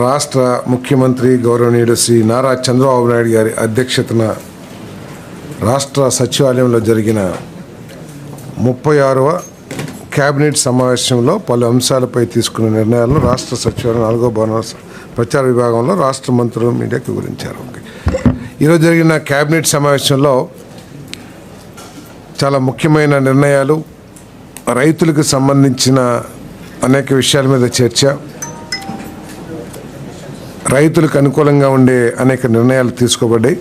రాష్ట్ర ముఖ్యమంత్రి గౌరవనీయుడు శ్రీ నారా చంద్రబాబు నాయుడు గారి అధ్యక్షతన రాష్ట్ర సచివాలయంలో జరిగిన 36వ కేబినెట్ సమావేశంలో పలు అంశాలపై తీసుకున్న నిర్ణయాలను రాష్ట్ర సచివాలయం 4వ భవన ప్రచార విభాగంలో రాష్ట్ర మంత్రులు మీడియాకు వివరించారు. ఈరోజు జరిగిన కేబినెట్ సమావేశంలో చాలా ముఖ్యమైన నిర్ణయాలు, రైతులకు సంబంధించిన అనేక విషయాల మీద చర్చ, రైతులకు అనుకూలంగా ఉండే అనేక నిర్ణయాలు తీసుకోబడ్డాయి.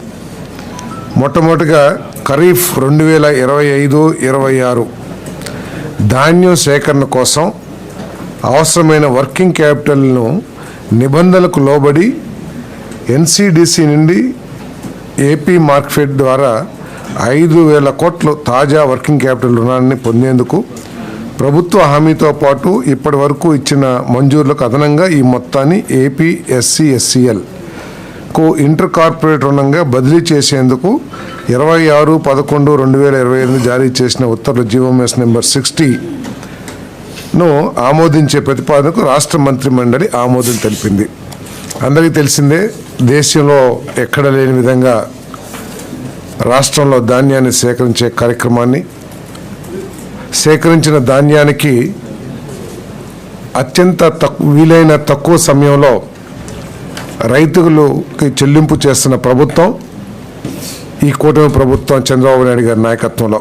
మొట్టమొదటిగా ఖరీఫ్ 2025-26 ధాన్యం సేకరణ కోసం అవసరమైన వర్కింగ్ క్యాపిటల్ను నిబంధనలకు లోబడి ఎన్సిడిసి నుండి ఏపీ మార్కెట్ ద్వారా 5,000 కోట్ల తాజా వర్కింగ్ క్యాపిటల్ రుణాన్ని పొందేందుకు ప్రభుత్వ హామీతో పాటు ఇప్పటి వరకు ఇచ్చిన మంజూరులకు అదనంగా ఈ మొత్తాన్ని ఏపీఎస్సీఎస్సీఎల్కు ఇంటర్ కార్పొరేట్ రుణంగా బదిలీ చేసేందుకు 26/11/2025 జారీ చేసిన ఉత్తర్వుల జీవోఎంఎస్ నెంబర్ 60ను ఆమోదించే ప్రతిపాదనకు రాష్ట్ర మంత్రి మండలి ఆమోదం తెలిపింది. అందరికీ తెలిసిందే, దేశంలో ఎక్కడ లేని విధంగా రాష్ట్రంలో ధాన్యాన్ని సేకరించే కార్యక్రమాన్ని, సేకరించిన ధాన్యానికి అత్యంత వీలైన తక్కువ సమయంలో రైతులకి చెల్లింపు చేస్తున్న ప్రభుత్వం ఈ కూటమి ప్రభుత్వం చంద్రబాబు నాయుడు గారి నాయకత్వంలో.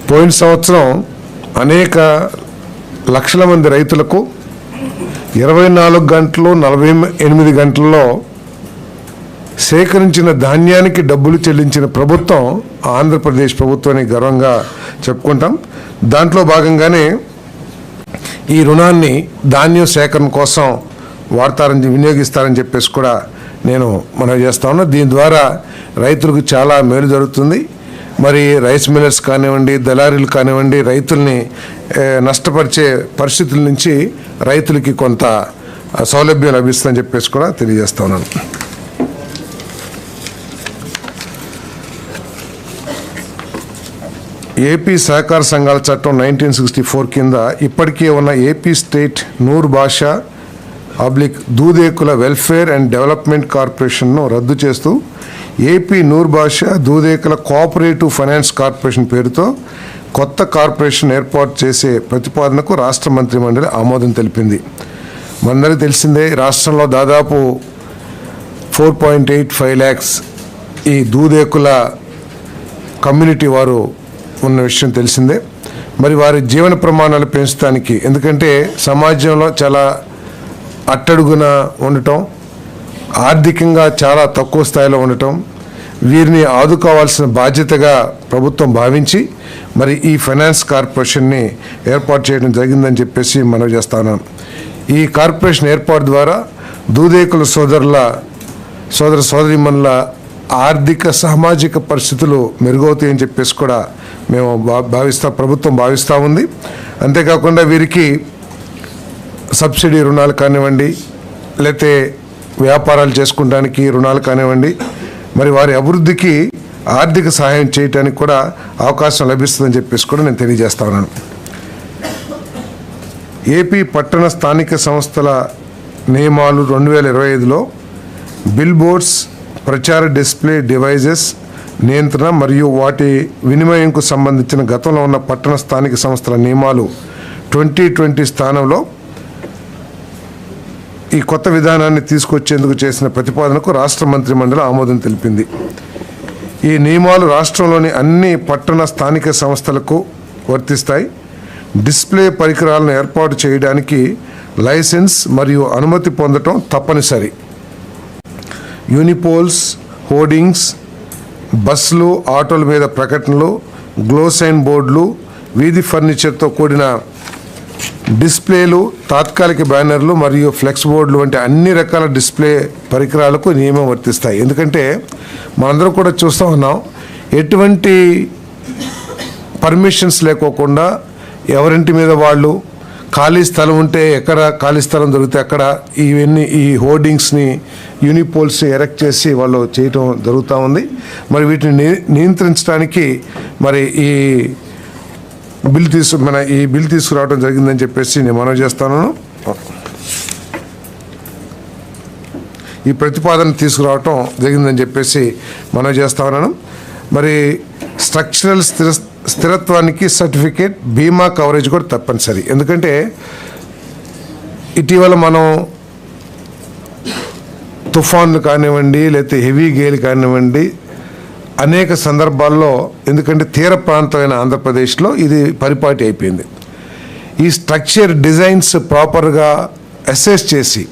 పోయిన సంవత్సరం అనేక లక్షల మంది రైతులకు 24 గంటలు 48 గంటల్లో సేకరించిన ధాన్యానికి డబ్బులు చెల్లించిన ప్రభుత్వం ఆంధ్రప్రదేశ్ ప్రభుత్వాన్ని గర్వంగా చెప్పుకుంటాం. దాంట్లో భాగంగానే ఈ రుణాన్ని ధాన్యం సేకరణ కోసం వినియోగిస్తారని చెప్పేసి కూడా నేను మనవి చేస్తా ఉన్నా. దీని ద్వారా రైతులకు చాలా మేలు జరుగుతుంది. మరి రైస్ మిల్లర్స్ కానివ్వండి, దళారీలు కానివ్వండి, రైతుల్ని నష్టపరిచే పరిస్థితుల నుంచి రైతులకి కొంత సౌలభ్యం లభిస్తుందని చెప్పేసి కూడా తెలియజేస్తా ఉన్నాను. ఏపీ సహకార సంఘాల చట్టం 1964 కింద ఇప్పటికే ఉన్న ఏపీ స్టేట్ నూర్ భాషా దూదేకుల వెల్ఫేర్ అండ్ డెవలప్మెంట్ కార్పొరేషన్ను రద్దు చేస్తూ ఏపీ నూర్ భాషా దూదేకుల కోఆపరేటివ్ ఫైనాన్స్ కార్పొరేషన్ పేరుతో కొత్త కార్పొరేషన్ ఏర్పాటు చేసే ప్రతిపాదనకు రాష్ట్ర మంత్రి మండలి ఆమోదం తెలిపింది. మనందరికీ తెలిసిందే, రాష్ట్రంలో దాదాపు 4.85 lakhs ఈ దూదేకుల కమ్యూనిటీ వారు ఉన్న విషయం తెలిసిందే. మరి వారి జీవన ప్రమాణాలు పెంచడానికి, ఎందుకంటే సమాజంలో చాలా అట్టడుగున ఉండటం, ఆర్థికంగా చాలా తక్కువ స్థాయిలో ఉండటం, వీరిని ఆదుకోవాల్సిన బాధ్యతగా ప్రభుత్వం భావించి మరి ఈ ఫైనాన్స్ కార్పొరేషన్ని ఏర్పాటు చేయడం జరిగిందని చెప్పేసి మనవి చేస్తాను. ఈ కార్పొరేషన్ ఏర్పాటు ద్వారా దూదేకుల సోదరీమణుల ఆర్థిక సామాజిక పరిస్థితులు మెరుగవుతాయని చెప్పేసి కూడా మేము ప్రభుత్వం భావిస్తూ ఉంది. అంతేకాకుండా వీరికి సబ్సిడీ రుణాలు కానివ్వండి, లేకపోతే వ్యాపారాలు చేసుకోవడానికి రుణాలు కానివ్వండి, మరి వారి అభివృద్ధికి ఆర్థిక సహాయం చేయడానికి కూడా అవకాశం లభిస్తుందని చెప్పేసి కూడా నేను తెలియజేస్తా ఉన్నాను. ఏపీ పట్టణ స్థానిక సంస్థల నియమాలు 2025లో బిల్ బోర్డ్స్, ప్రచార డిస్ప్లే డివైజెస్ నియంత్రణ మరియు వాటి వినిమయంకు సంబంధించిన గతంలో ఉన్న పట్టణ స్థానిక సంస్థల నియమాలు 2020 స్థానంలో ఈ కొత్త విధానాన్ని తీసుకొచ్చేందుకు చేసిన ప్రతిపాదనకు రాష్ట్ర మంత్రి మండలి ఆమోదం తెలిపింది. ఈ నియమాలు రాష్ట్రంలోని అన్ని పట్టణ స్థానిక సంస్థలకు వర్తిస్తాయి. డిస్ప్లే పరికరాలను ఏర్పాటు చేయడానికి లైసెన్స్ మరియు అనుమతి పొందటం తప్పనిసరి. యూనిపోల్స్, హోర్డింగ్స్, బస్సులు, ఆటోల మీద ప్రకటనలు, గ్లోసైన్ బోర్డులు, వీధి ఫర్నిచర్తో కూడిన డిస్ప్లేలు, తాత్కాలిక బ్యానర్లు మరియు ఫ్లెక్స్ బోర్డులు వంటి అన్ని రకాల డిస్ప్లే పరికరాలకు నియమం వర్తిస్తాయి. ఎందుకంటే మనందరం కూడా చూస్తూ ఉన్నాం, ఎటువంటి పర్మిషన్స్ లేకోకుండా ఎవరింటి మీద వాళ్ళు ఖాళీ స్థలం ఉంటే ఎక్కడ ఖాళీ స్థలం దొరికితే అక్కడ ఈ హోర్డింగ్స్ని, యూనిపోల్స్ ఎరెక్ట్ చేసి వాళ్ళు చేయటం జరుగుతూ ఉంది. మరి వీటిని నియంత్రించడానికి మరి ఈ బిల్ తీసుకురావడం జరిగిందని చెప్పేసి నేను మనవి చేస్తాను. ఈ ప్రతిపాదన తీసుకురావటం జరిగిందని చెప్పేసి మనం చేస్తా ఉన్నాను. మరి స్ట్రక్చరల్ స్థిరత్వానికి సర్టిఫికేట్, బీమా కవరేజ్ కూడా తప్పనిసరి. ఎందుకంటే ఇటీవల మనం తుఫాన్లు కానివ్వండి, లేకపోతే హెవీ గేలు కానివ్వండి, అనేక సందర్భాల్లో, ఎందుకంటే తీర ప్రాంతమైన ఆంధ్రప్రదేశ్లో ఇది పరిపాటి అయిపోయింది. ఈ స్ట్రక్చర్ డిజైన్స్ ప్రాపర్గా అసెస్ చేసి,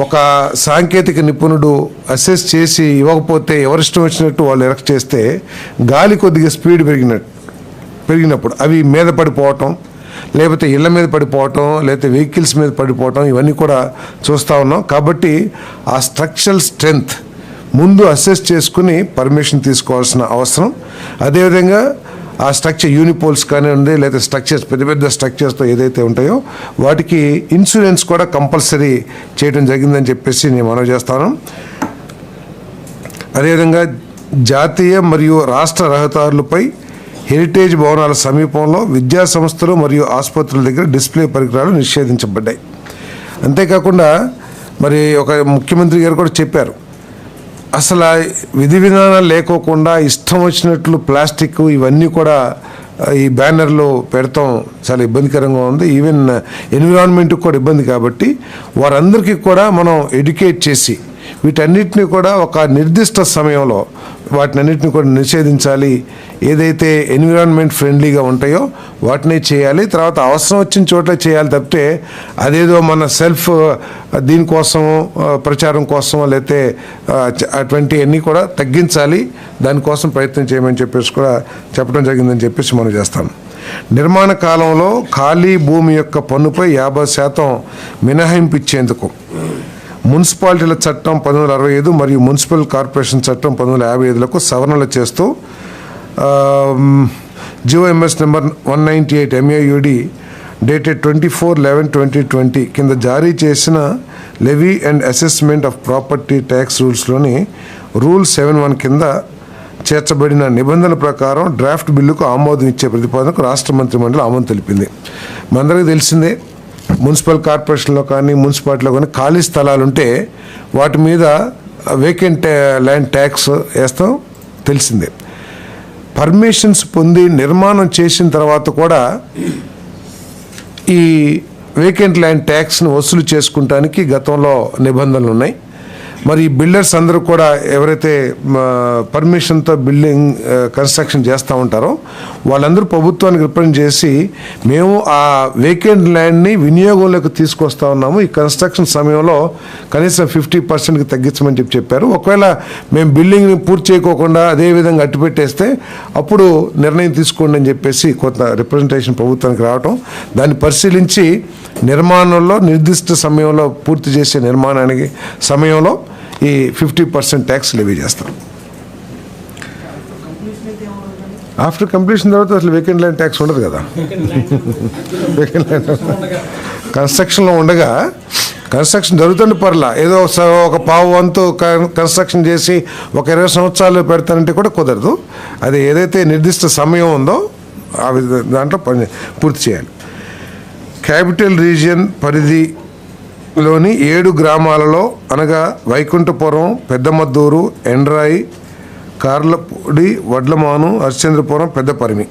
ఒక సాంకేతిక నిపుణుడు అసెస్ చేసి ఇవ్వకపోతే ఎవరిష్టం వచ్చినట్టు వాళ్ళు ఎరెక్ట్ చేస్తే గాలి కొద్దిగా స్పీడ్ పెరిగినప్పుడు అవి మీద పడిపోవటం, లేకపోతే ఇళ్ల మీద పడిపోవటం, లేకపోతే వెహికల్స్ మీద పడిపోవటం, ఇవన్నీ కూడా చూస్తూ ఉన్నాం. కాబట్టి ఆ స్ట్రక్చరల్ స్ట్రెంగ్త్ ముందు అసెస్ చేసుకుని పర్మిషన్ తీసుకోవాల్సిన అవసరం. అదేవిధంగా ఆ స్ట్రక్చర్ యూనిపోల్స్ కానివ్వండి, లేదా స్ట్రక్చర్స్ పెద్ద పెద్ద స్ట్రక్చర్స్తో ఏదైతే ఉంటాయో వాటికి ఇన్సూరెన్స్ కూడా కంపల్సరీ చేయడం జరిగిందని చెప్పేసి నేను మనవి చేస్తాను. అదేవిధంగా జాతీయ మరియు రాష్ట్ర రహదారులపై, హెరిటేజ్ భవనాల సమీపంలో, విద్యా సంస్థలు మరియు ఆసుపత్రుల దగ్గర డిస్ప్లే పరికరాలు నిషేధించబడ్డాయి. అంతేకాకుండా మరి ఒక ముఖ్యమంత్రి గారు కూడా చెప్పారు, అసలు విధి విధానాలు లేకోకుండా ఇష్టం వచ్చినట్లు ప్లాస్టిక్ ఇవన్నీ కూడా ఈ బ్యానర్లు పెడతాం చాలా ఇబ్బందికరంగా ఉంది. ఈవెన్ ఎన్విరాన్మెంట్కి కూడా ఇబ్బంది. కాబట్టి వారందరికీ కూడా మనం ఎడ్యుకేట్ చేసి వీటన్నిటిని కూడా ఒక నిర్దిష్ట సమయంలో వాటినన్నిటిని కూడా నిషేధించాలి. ఏదైతే ఎన్విరాన్మెంట్ ఫ్రెండ్లీగా ఉంటాయో వాటినే చేయాలి. తర్వాత అవసరం వచ్చిన చోట్ల చేయాలి తప్పితే అదేదో మన సెల్ఫ్ దీనికోసం ప్రచారం కోసం లేకపోతే అటువంటివన్నీ కూడా తగ్గించాలి. దానికోసం ప్రయత్నం చేయమని చెప్పేసి కూడా చెప్పడం జరిగిందని చెప్పేసి మనం చేస్తాం. నిర్మాణ కాలంలో ఖాళీ భూమి యొక్క పన్నుపై 50% మినహాయింపు ఇచ్చేందుకు మున్సిపాలిటీల చట్టం 1965 మరియు మున్సిపల్ కార్పొరేషన్ చట్టం 1955లకు సవరణలు చేస్తూ జిఓఎంఎస్ నెంబర్ 198 MAUD డేటెడ్ 24/11/2020 కింద జారీ చేసిన levy and assessment of property tax రూల్స్లోని రూల్ 7(1) కింద చేర్చబడిన నిబంధనల ప్రకారం డ్రాఫ్ట్ బిల్లుకు ఆమోదం ఇచ్చే ప్రతిపాదనకు రాష్ట్ర మంత్రిమండలి ఆమోదం తెలిపింది. మనందరికీ తెలిసిందే, మున్సిపల్ కార్పొరేషన్లో కానీ మున్సిపాలిటీలో కానీ ఖాళీ స్థలాలు ఉంటే వాటి మీద వేకెంట్ ల్యాండ్ ట్యాక్స్ వేస్తాం తెలిసిందే. పర్మిషన్స్ పొంది నిర్మాణం చేసిన తర్వాత కూడా ఈ వేకెంట్ ల్యాండ్ ట్యాక్స్ను వసూలు చేసుకుంటానికి గతంలో నిబంధనలు ఉన్నాయి. మరి బిల్డర్స్ అందరూ కూడా ఎవరైతే పర్మిషన్తో బిల్డింగ్ కన్స్ట్రక్షన్ చేస్తూ ఉంటారో వాళ్ళందరూ ప్రభుత్వానికి రిప్రజెంట్ చేసి మేము ఆ వేకెంట్ ల్యాండ్ని వినియోగంలోకి తీసుకొస్తా ఉన్నాము, ఈ కన్స్ట్రక్షన్ సమయంలో కనీసం 50%కి తగ్గించమని చెప్పారు. ఒకవేళ మేము బిల్డింగ్ని పూర్తి చేయకోకుండా అదేవిధంగా అట్టుపెట్టేస్తే అప్పుడు నిర్ణయం తీసుకోండి అని చెప్పేసి కొంత రిప్రజెంటేషన్ ప్రభుత్వానికి రావటం, దాన్ని పరిశీలించి నిర్మాణంలో నిర్దిష్ట సమయంలో పూర్తి చేసే నిర్మాణానికి సమయంలో ఈ 50% ట్యాక్స్ లెవీ చేస్తాం. ఆఫ్టర్ కంప్లీషన్ తర్వాత అసలు వేకెంట్ ల్యాండ్ ట్యాక్స్ ఉండదు కదా. వేకెంట్ ల్యాండ్ కన్స్ట్రక్షన్లో ఉండగా కన్స్ట్రక్షన్ జరుగుతుంటే పర్లా, ఏదో ఒక పావు వంతు కన్స్ట్రక్షన్ చేసి ఒక 20 సంవత్సరాలు పెడతానంటే కూడా కుదరదు. అది ఏదైతే నిర్దిష్ట సమయం ఉందో ఆ దాంట్లో పని పూర్తి చేయాలి. క్యాపిటల్ రీజియన్ పరిధిలోని 7 గ్రామాలలో అనగా వైకుంఠపురం, పెద్దమద్దూరు, ఎండ్రాయి, కార్లపూడి, వడ్లమాను, హరిశ్చంద్రపురం, పెద్దపరిమి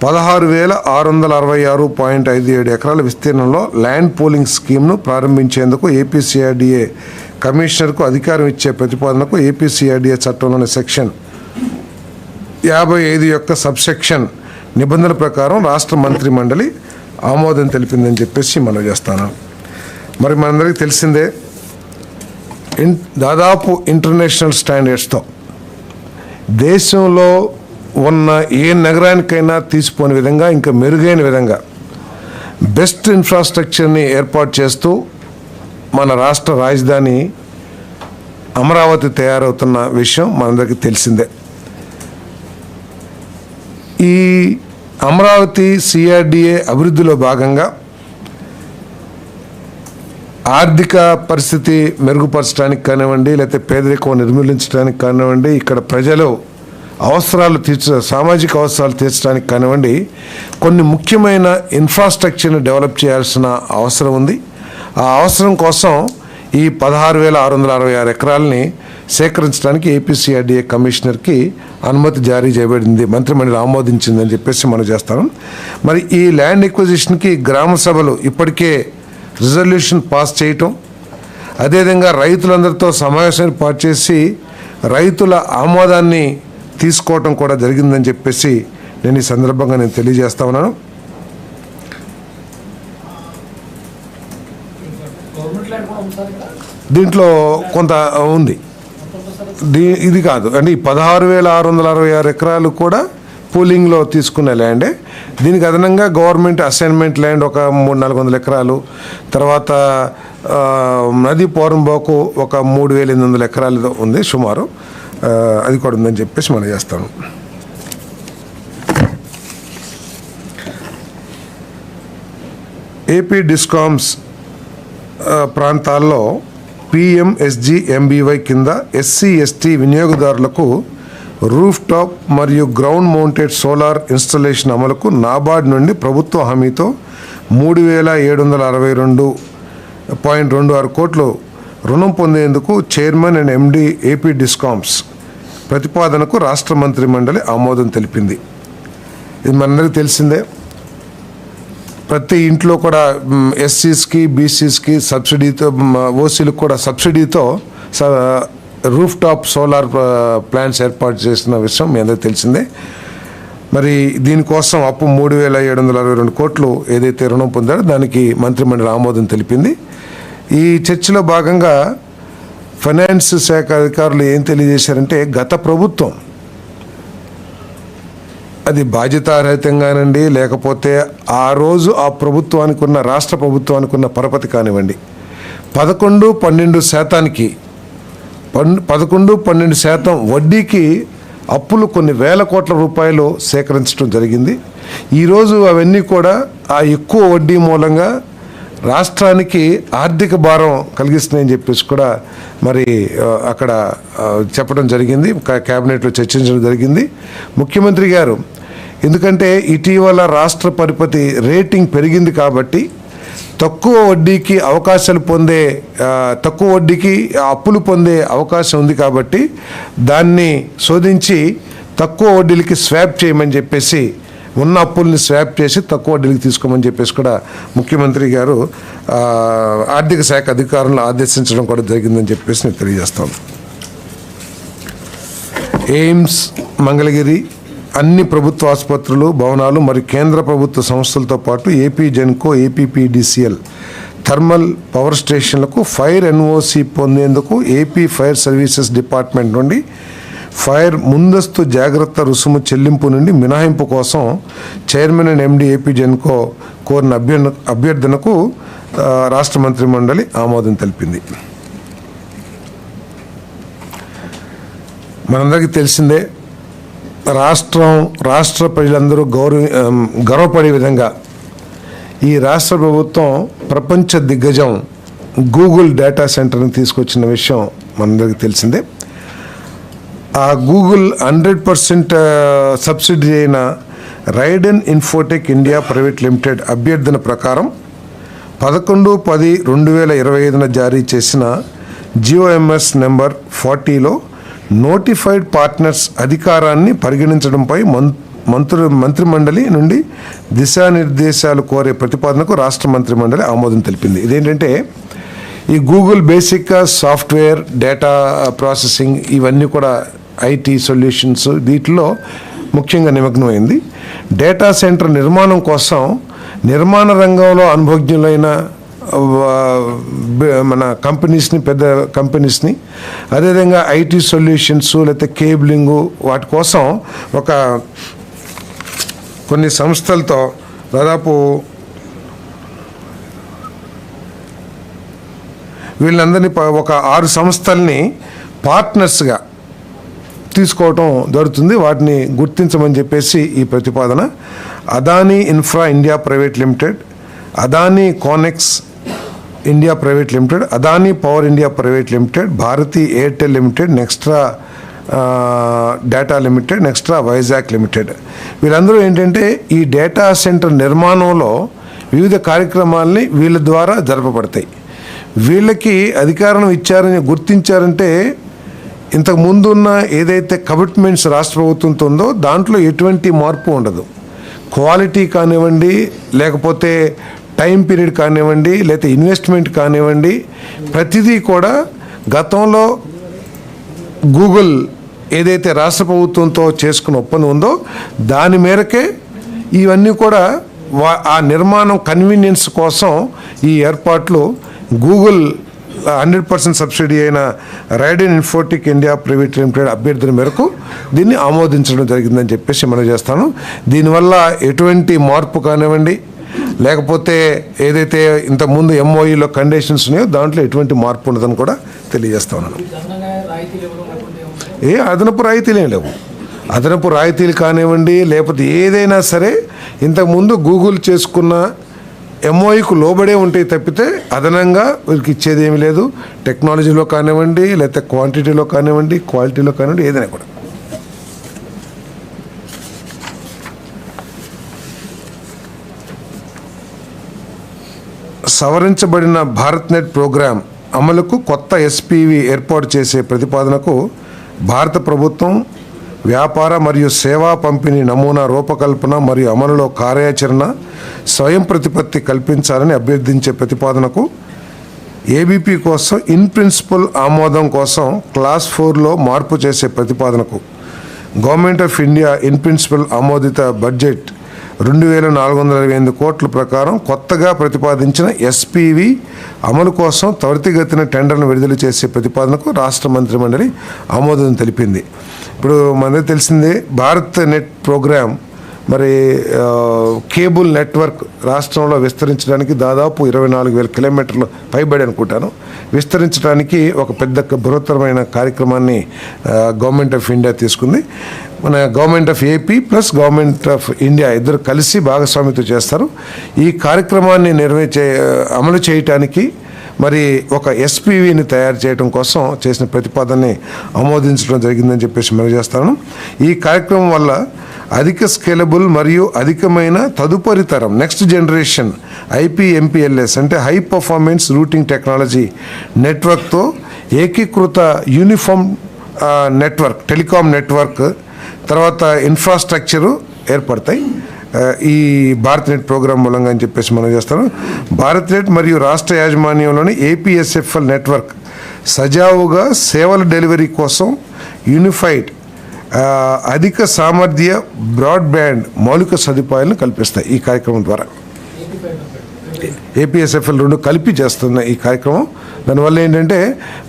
16,666.57 ఎకరాల విస్తీర్ణంలో ల్యాండ్ పూలింగ్ స్కీమ్ను ప్రారంభించేందుకు ఏపీసీఆర్డీఏ కమిషనర్కు అధికారం ఇచ్చే ప్రతిపాదనకు ఏపీసీఆర్డీఏ చట్టంలోని సెక్షన్ 55 యొక్క సబ్సెక్షన్ నిబంధనల ప్రకారం రాష్ట్ర మంత్రి మండలి ఆమోదం తెలిపిందని చెప్పేసి మనం చేస్తాను. మరి మనందరికీ తెలిసిందే, దాదాపు ఇంటర్నేషనల్ స్టాండర్డ్స్తో దేశంలో ఉన్న ఏ నగరానికైనా తీసిపోని విధంగా ఇంకా మెరుగైన విధంగా బెస్ట్ ఇన్ఫ్రాస్ట్రక్చర్ని ఏర్పాటు చేస్తూ మన రాష్ట్ర రాజధాని అమరావతి తయారవుతున్న విషయం మనందరికీ తెలిసిందే. ఈ అమరావతి సిఆర్డీఏ అభివృద్ధిలో భాగంగా ఆర్థిక పరిస్థితి మెరుగుపరచడానికి కానివ్వండి, లేకపోతే పేదరికం నిర్మూలించడానికి కానివ్వండి, ఇక్కడ ప్రజలు అవసరాలు సామాజిక అవసరాలు తీర్చడానికి కానివ్వండి, కొన్ని ముఖ్యమైన ఇన్ఫ్రాస్ట్రక్చర్ని డెవలప్ చేయాల్సిన అవసరం ఉంది. ఆ అవసరం కోసం ఈ 16,666 ఎకరాలని సేకరించడానికి ఏపీసీఆర్డీఏ కమిషనర్కి అనుమతి జారీ చేయబడింది, మంత్రిమండలి ఆమోదించిందని చెప్పేసి మనం చేస్తాం. మరి ఈ ల్యాండ్ ఎక్విజిషన్కి గ్రామ సభలు ఇప్పటికే రిజల్యూషన్ పాస్ చేయటం, అదేవిధంగా రైతులందరితో సమావేశం ఏర్పాటు చేసి రైతుల ఆమోదాన్ని తీసుకోవటం కూడా జరిగిందని చెప్పేసి నేను ఈ సందర్భంగా తెలియజేస్తా ఉన్నాను. దీంట్లో కొంత ఉంది, ఇది కాదు అంటే ఈ 16,666 ఎకరాలు కూడా పూలింగ్లో తీసుకునే ల్యాండే. దీనికి అదనంగా గవర్నమెంట్ అసైన్మెంట్ ల్యాండ్ ఒక 300-400 ఎకరాలు, తర్వాత నది పోరంబోకు ఒక 3,800 ఎకరాలు ఉంది సుమారు, అది కూడా ఉందని చెప్పేసి మనం చేస్తాము. ఏపీ డిస్కామ్స్ ప్రాంతాల్లో PMSGMBY కింద SC/ST వినియోగదారులకు రూఫ్ టాప్ మరియు గ్రౌండ్ మౌంటెడ్ సోలార్ ఇన్స్టలేషన్ అమలుకు నాబార్డ్ నుండి ప్రభుత్వ హామీతో 3,762.26 కోట్లు రుణం పొందేందుకు chairman and MD AP discoms ప్రతిపాదనకు రాష్ట్ర మంత్రి మండలి ఆమోదం తెలిపింది. ఇది మనందరికీ తెలిసిందే. ప్రతి ఇంట్లో కూడా SCస్కి BCస్కి సబ్సిడీతో, ఓసీలకు కూడా సబ్సిడీతో రూఫ్ టాప్ సోలార్ ప్లాంట్స్ ఏర్పాటు చేసిన విషయం మీ అందరికీ తెలిసిందే. మరి దీనికోసం అప్పు 3,762 కోట్లు ఏదైతే రుణం పొందారో దానికి మంత్రిమండలి ఆమోదం తెలిపింది. ఈ చర్చలో భాగంగా ఫైనాన్స్ శాఖ అధికారులు ఏం తెలియజేశారంటే, గత ప్రభుత్వం అది బాధ్యతారహితంగానండి, లేకపోతే ఆ రోజు ఆ ప్రభుత్వానికి ఉన్న, రాష్ట్ర ప్రభుత్వానికి ఉన్న పరపతి కానివ్వండి, 11-12% వడ్డీకి అప్పులు కొన్ని వేల కోట్ల రూపాయలు సేకరించడం జరిగింది. ఈరోజు అవన్నీ కూడా ఆ ఎక్కువ వడ్డీ మూలంగా రాష్ట్రానికి ఆర్థిక భారం కలిగిస్తున్నాయని చెప్పేసి కూడా మరి అక్కడ చెప్పడం జరిగింది, కేబినెట్లో చర్చించడం జరిగింది. ముఖ్యమంత్రి గారు ఎందుకంటే ఇటీవల రాష్ట్ర పరపతి రేటింగ్ పెరిగింది కాబట్టి తక్కువ వడ్డీకి అప్పులు పొందే అవకాశం ఉంది కాబట్టి దాన్ని శోధించి తక్కువ వడ్డీలకి స్వాప్ చేయమని చెప్పేసి, ఉన్న అప్పుల్ని స్వాప్ చేసి తక్కువ వడ్డీలకి తీసుకోమని చెప్పేసి కూడా ముఖ్యమంత్రి గారు ఆర్థిక శాఖ అధికారులను ఆదేశించడం కూడా జరిగిందని చెప్పేసి నేను తెలియజేస్తాను. ఎయిమ్స్ మంగళగిరి, అన్ని ప్రభుత్వ ఆసుపత్రులు, భవనాలు మరియు కేంద్ర ప్రభుత్వ సంస్థలతో పాటు AP Genco, APPDCL thermal power స్టేషన్లకు ఫైర్ NOC పొందేందుకు ఏపీ ఫైర్ సర్వీసెస్ డిపార్ట్మెంట్ నుండి ఫైర్ ముందస్తు జాగ్రత్త రుసుము చెల్లింపు నుండి మినహాయింపు కోసం chairman and MD AP Genco కోరిన అభ్యర్థనకు రాష్ట్ర మంత్రి మండలి ఆమోదం తెలిపింది. మనందరికీ తెలిసిందే, రాష్ట్ర ప్రజలందరూ గర్వపడే విధంగా ఈ రాష్ట్ర ప్రభుత్వం ప్రపంచ దిగ్గజం గూగుల్ డేటా సెంటర్ని తీసుకొచ్చిన విషయం మనందరికీ తెలిసిందే. ఆ గూగుల్ 100% సబ్సిడీ అయిన Raiden Infotech India private limited అభ్యర్థన ప్రకారం 11/10/2025 జారీ చేసిన GOMS నెంబర్ 40లో నోటిఫైడ్ పార్ట్నర్స్ అధికారాన్ని పరిగణించడంపై మంత్రిమండలి నుండి దిశానిర్దేశాలు కోరే ప్రతిపాదనకు రాష్ట్ర మంత్రిమండలి ఆమోదం తెలిపింది. ఇదేంటంటే, ఈ గూగుల్ బేసిక్గా సాఫ్ట్వేర్, డేటా ప్రాసెసింగ్, ఇవన్నీ కూడా IT సొల్యూషన్స్ వీటిలో ముఖ్యంగా నిమగ్నమైంది. డేటా సెంటర్ నిర్మాణం కోసం నిర్మాణ రంగంలో అనుభవజ్ఞులైన మన కంపెనీస్ని, పెద్ద కంపెనీస్ని, అదేవిధంగా IT సొల్యూషన్స్ లేకపోతే కేబులింగు వాటి కోసం కొన్ని సంస్థలతో దాదాపు వీళ్ళందరినీ ఒక 6 సంస్థల్ని పార్ట్నర్స్గా తీసుకోవటం జరుగుతుంది. వాటిని గుర్తించమని చెప్పేసి ఈ ప్రతిపాదన. Adani infra India private limited, Adani Connex India private limited, Adani power India private limited, Bharti Airtel limited, Nextra data limited, Nextra Vizag limited. వీళ్ళందరూ ఏంటంటే ఈ డేటా సెంటర్ నిర్మాణంలో వివిధ కార్యక్రమాలని వీళ్ళ ద్వారా జరపబడతాయి. వీళ్ళకి అధికారం ఇచ్చారని గుర్తించారంటే ఇంతకు ముందు ఉన్న ఏదైతే కమిట్మెంట్స్ రాష్ట్ర ప్రభుత్వంతో ఉందో దాంట్లో ఎటువంటి మార్పు ఉండదు. క్వాలిటీ కానివ్వండి, లేకపోతే టైం పీరియడ్ కానివ్వండి, లేకపోతే ఇన్వెస్ట్మెంట్ కానివ్వండి, ప్రతిదీ కూడా గతంలో గూగుల్ ఏదైతే రాష్ట్ర ప్రభుత్వంతో చేసుకున్న ఒప్పందం ఉందో దాని మేరకే ఇవన్నీ కూడా ఆ నిర్మాణం కన్వీనియన్స్ కోసం ఈ ఏర్పాట్లు గూగుల్ 100% సబ్సిడీ అయిన రైడెన్ ఇన్ఫోటిక్ ఇండియా ప్రైవేట్ లిమిటెడ్ అభ్యర్థుల మేరకు దీన్ని ఆమోదించడం జరిగిందని చెప్పేసి మనం చేస్తాను. దీనివల్ల ఎటువంటి మార్పు కానివ్వండి, లేకపోతే ఏదైతే ఇంతకుముందు ఎంఓఈలో కండిషన్స్ ఉన్నాయో దాంట్లో ఎటువంటి మార్పు ఉండదని కూడా తెలియజేస్తా ఉన్నాను. అదనపు రాయితీలు ఏం లేవు. అదనపు రాయితీలు కానివ్వండి, లేకపోతే ఏదైనా సరే ఇంతకుముందు గూగుల్ చేసుకున్న ఎంఓఈకు లోబడే ఉంటాయి తప్పితే అదనంగా వీరికి ఇచ్చేది ఏమీ లేదు. టెక్నాలజీలో కానివ్వండి, లేకపోతే క్వాంటిటీలో కానివ్వండి, క్వాలిటీలో కానివ్వండి, ఏదైనా కూడా. సవరించబడిన భారత్ నెట్ ప్రోగ్రాం అమలుకు కొత్త ఎస్పీవి ఏర్పాటు చేసే ప్రతిపాదనకు భారత ప్రభుత్వం వ్యాపార మరియు సేవా పంపిణీ నమూనా రూపకల్పన మరియు అమలులో కార్యాచరణ స్వయం ప్రతిపత్తి కల్పించాలని అభ్యర్థించే ప్రతిపాదనకు ఏబీపీ కోసం ఇన్ ప్రిన్సిపల్ ఆమోదం కోసం క్లాస్ 4లో మార్పు చేసే ప్రతిపాదనకు government of India in principle ఆమోదిత బడ్జెట్ 2,428 కోట్ల ప్రకారం కొత్తగా ప్రతిపాదించిన ఎస్పీవి అమలు కోసం త్వరితగతిన టెండర్ను విడుదల చేసే ప్రతిపాదనకు రాష్ట్ర మంత్రిమండలి ఆమోదం తెలిపింది. ఇప్పుడు మనకు తెలిసిందే భారత్ నెట్ ప్రోగ్రాం మరి కేబుల్ నెట్వర్క్ రాష్ట్రంలో విస్తరించడానికి దాదాపు 24,000 కిలోమీటర్లు పైబడి అనుకుంటాను విస్తరించడానికి ఒక పెద్ద బృహత్తరమైన కార్యక్రమాన్ని గవర్నమెంట్ ఆఫ్ ఇండియా తీసుకుంది. మన government of AP plus government of India ఇద్దరు కలిసి భాగస్వామ్యత చేస్తారు. ఈ కార్యక్రమాన్ని అమలు చేయటానికి మరి ఒక ఎస్పీవీని తయారు చేయడం కోసం చేసిన ప్రతిపాదనని ఆమోదించడం జరిగిందని చెప్పేసి మనం చేస్తాను. ఈ కార్యక్రమం వల్ల అధిక స్కేలబుల్ మరియు అధికమైన తదుపరి తరం నెక్స్ట్ జనరేషన్ ఐపీఎంపీఎల్ఎస్ అంటే హై పర్ఫార్మెన్స్ రూటింగ్ టెక్నాలజీ నెట్వర్క్తో ఏకీకృత యూనిఫామ్ నెట్వర్క్ టెలికాం నెట్వర్క్ తర్వాత ఇన్ఫ్రాస్ట్రక్చరు ఏర్పడతాయి ఈ భారత్ నెట్ ప్రోగ్రాం మూలంగా అని చెప్పేసి మనం చేస్తాను. భారత్ నెట్ మరియు రాష్ట్ర యాజమాన్యంలోని ఏపీఎస్ఎఫ్ఎల్ నెట్వర్క్ సజావుగా సేవల డెలివరీ కోసం యూనిఫైడ్ అధిక సామర్థ్య బ్రాడ్బ్యాండ్ మౌలిక సదుపాయాలను కల్పిస్తాయి. ఈ కార్యక్రమం ద్వారా ఏపీఎస్ఎఫ్ఎల్ రెండు కలిపి చేస్తున్న ఈ కార్యక్రమం దానివల్ల ఏంటంటే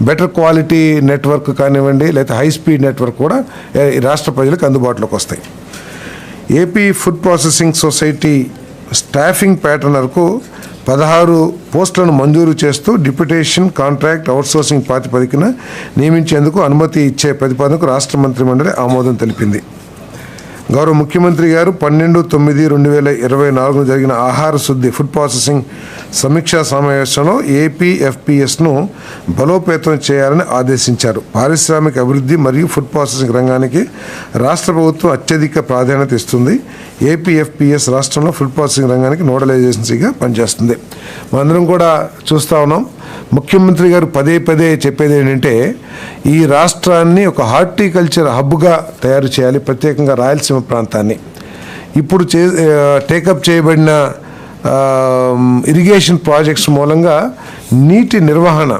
బెటర్ క్వాలిటీ నెట్వర్క్ కానివ్వండి లేదా హై స్పీడ్ నెట్వర్క్ కూడా ఈ రాష్ట్ర ప్రజలకు అందుబాటులోకి వస్తాయి. AP food processing society staffing ప్యాటర్నర్కు 16 పోస్టులను మంజూరు చేస్తూ డిప్యుటేషన్ కాంట్రాక్ట్ అవుట్సోర్సింగ్ ప్రాతిపదికన నియమించేందుకు అనుమతి ఇచ్చే ప్రతిపాదనకు రాష్ట్ర మంత్రిమండలి ఆమోదం తెలిపింది. గౌరవ ముఖ్యమంత్రి గారు 12/9/2024 జరిగిన ఆహార శుద్ధి ఫుడ్ ప్రాసెసింగ్ సమీక్షా సమావేశంలో ఏపీఎఫ్పిఎస్ను బలోపేతం చేయాలని ఆదేశించారు. పారిశ్రామిక అభివృద్ధి మరియు ఫుడ్ ప్రాసెసింగ్ రంగానికి రాష్ట్ర ప్రభుత్వం అత్యధిక ప్రాధాన్యత ఇస్తుంది. ఏపీఎఫ్పిఎస్ రాష్ట్రంలో ఫుడ్ ప్రాసెసింగ్ రంగానికి నోడల్ ఏజెన్సీగా పనిచేస్తుంది. మనందరం కూడా చూస్తూ ఉన్నాం. ముఖ్యమంత్రి గారు పదే పదే చెప్పేది ఏంటంటే ఈ రాష్ట్రాన్ని ఒక హార్టికల్చర్ హబ్గా తయారు చేయాలి, ప్రత్యేకంగా రాయలసీమ ప్రాంతాన్ని. ఇప్పుడు టేకప్ చేయబడిన ఇరిగేషన్ ప్రాజెక్ట్స్ మూలంగా నీటి నిర్వహణ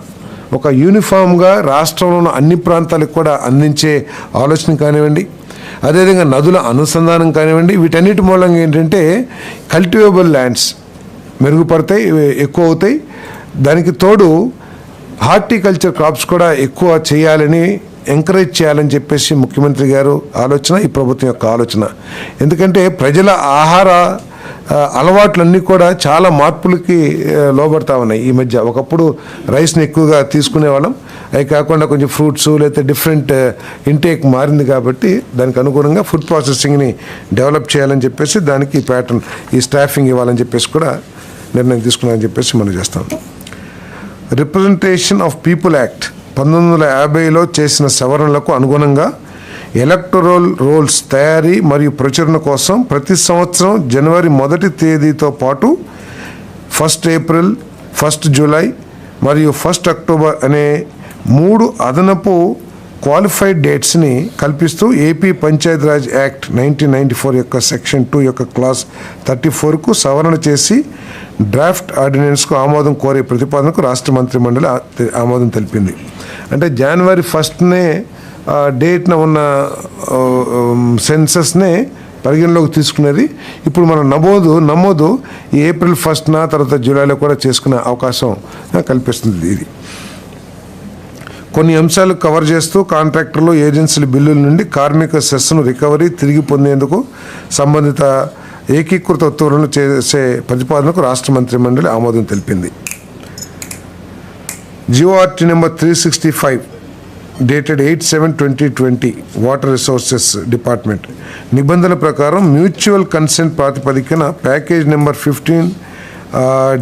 ఒక యూనిఫామ్గా రాష్ట్రంలో ఉన్న అన్ని ప్రాంతాలకు కూడా అందించే ఆలోచన కానివ్వండి, అదేవిధంగా నదుల అనుసంధానం కానివ్వండి, వీటన్నిటి మూలంగా ఏంటంటే కల్టివేబుల్ ల్యాండ్స్ మెరుగుపడతాయి, ఎక్కువ అవుతాయి. దానికి తోడు హార్టికల్చర్ క్రాప్స్ కూడా ఎక్కువ చేయాలని ఎంకరేజ్ చేయాలని చెప్పేసి ముఖ్యమంత్రి గారు ఆలోచన, ఈ ప్రభుత్వం యొక్క ఆలోచన. ఎందుకంటే ప్రజల ఆహార అలవాట్లన్నీ కూడా చాలా మార్పులకి లోబడతా ఉన్నాయి ఈ మధ్య. ఒకప్పుడు రైస్ని ఎక్కువగా తీసుకునేవాళ్ళం, అవి కాకుండా కొంచెం ఫ్రూట్స్ లేకపోతే డిఫరెంట్ ఇంటేక్ మారింది. కాబట్టి దానికి అనుగుణంగా ఫుడ్ ప్రాసెసింగ్ని డెవలప్ చేయాలని చెప్పేసి దానికి ప్యాటర్న్ ఈ స్టాఫింగ్ ఇవ్వాలని చెప్పేసి కూడా నిర్ణయం తీసుకున్నారని చెప్పేసి మనం చేస్తాం. రిప్రజెంటేషన్ ఆఫ్ పీపుల్ యాక్ట్ 1950లో చేసిన సవరణలకు అనుగుణంగా ఎలక్టోరల్ రోల్స్ తయారీ మరియు ప్రచురణ కోసం ప్రతి సంవత్సరం జనవరి 1వ తేదీతో పాటు 1 ఏప్రిల్ 1 జూలై మరియు 1 అక్టోబర్ అనే 3 అదనపు క్వాలిఫైడ్ డేట్స్ని కల్పిస్తూ ఏపీ పంచాయతీరాజ్ యాక్ట్ 1994 యొక్క సెక్షన్ 2 యొక్క క్లాస్ 34కు సవరణ చేసి డ్రాఫ్ట్ ఆర్డినెన్స్కు ఆమోదం కోరే ప్రతిపాదనకు రాష్ట్ర మంత్రిమండలి ఆమోదం తెలిపింది. అంటే జనవరి 1నే డేట్న ఉన్న సెన్సస్నే పరిగణలోకి తీసుకునేది. ఇప్పుడు మన నమోదు ఏప్రిల్ 1న తర్వాత జూలైలో కూడా చేసుకునే అవకాశం కల్పిస్తుంది. ఇది కొన్ని అంశాలు కవర్ చేస్తూ కాంట్రాక్టర్లు, ఏజెన్సీల బిల్లుల నుండి కార్మిక సెస్ను రికవరీ తిరిగి పొందేందుకు సంబంధిత ఏకీకృత ఉత్తర్వులను చేసే ప్రతిపాదనకు రాష్ట్ర మంత్రిమండలి ఆమోదం తెలిపింది. GO RT number 365 dated 8/7/2020 water resources department నిబంధనల ప్రకారం మ్యూచువల్ కన్సెంట్ ప్రాతిపదికన ప్యాకేజ్ నెంబర్ 15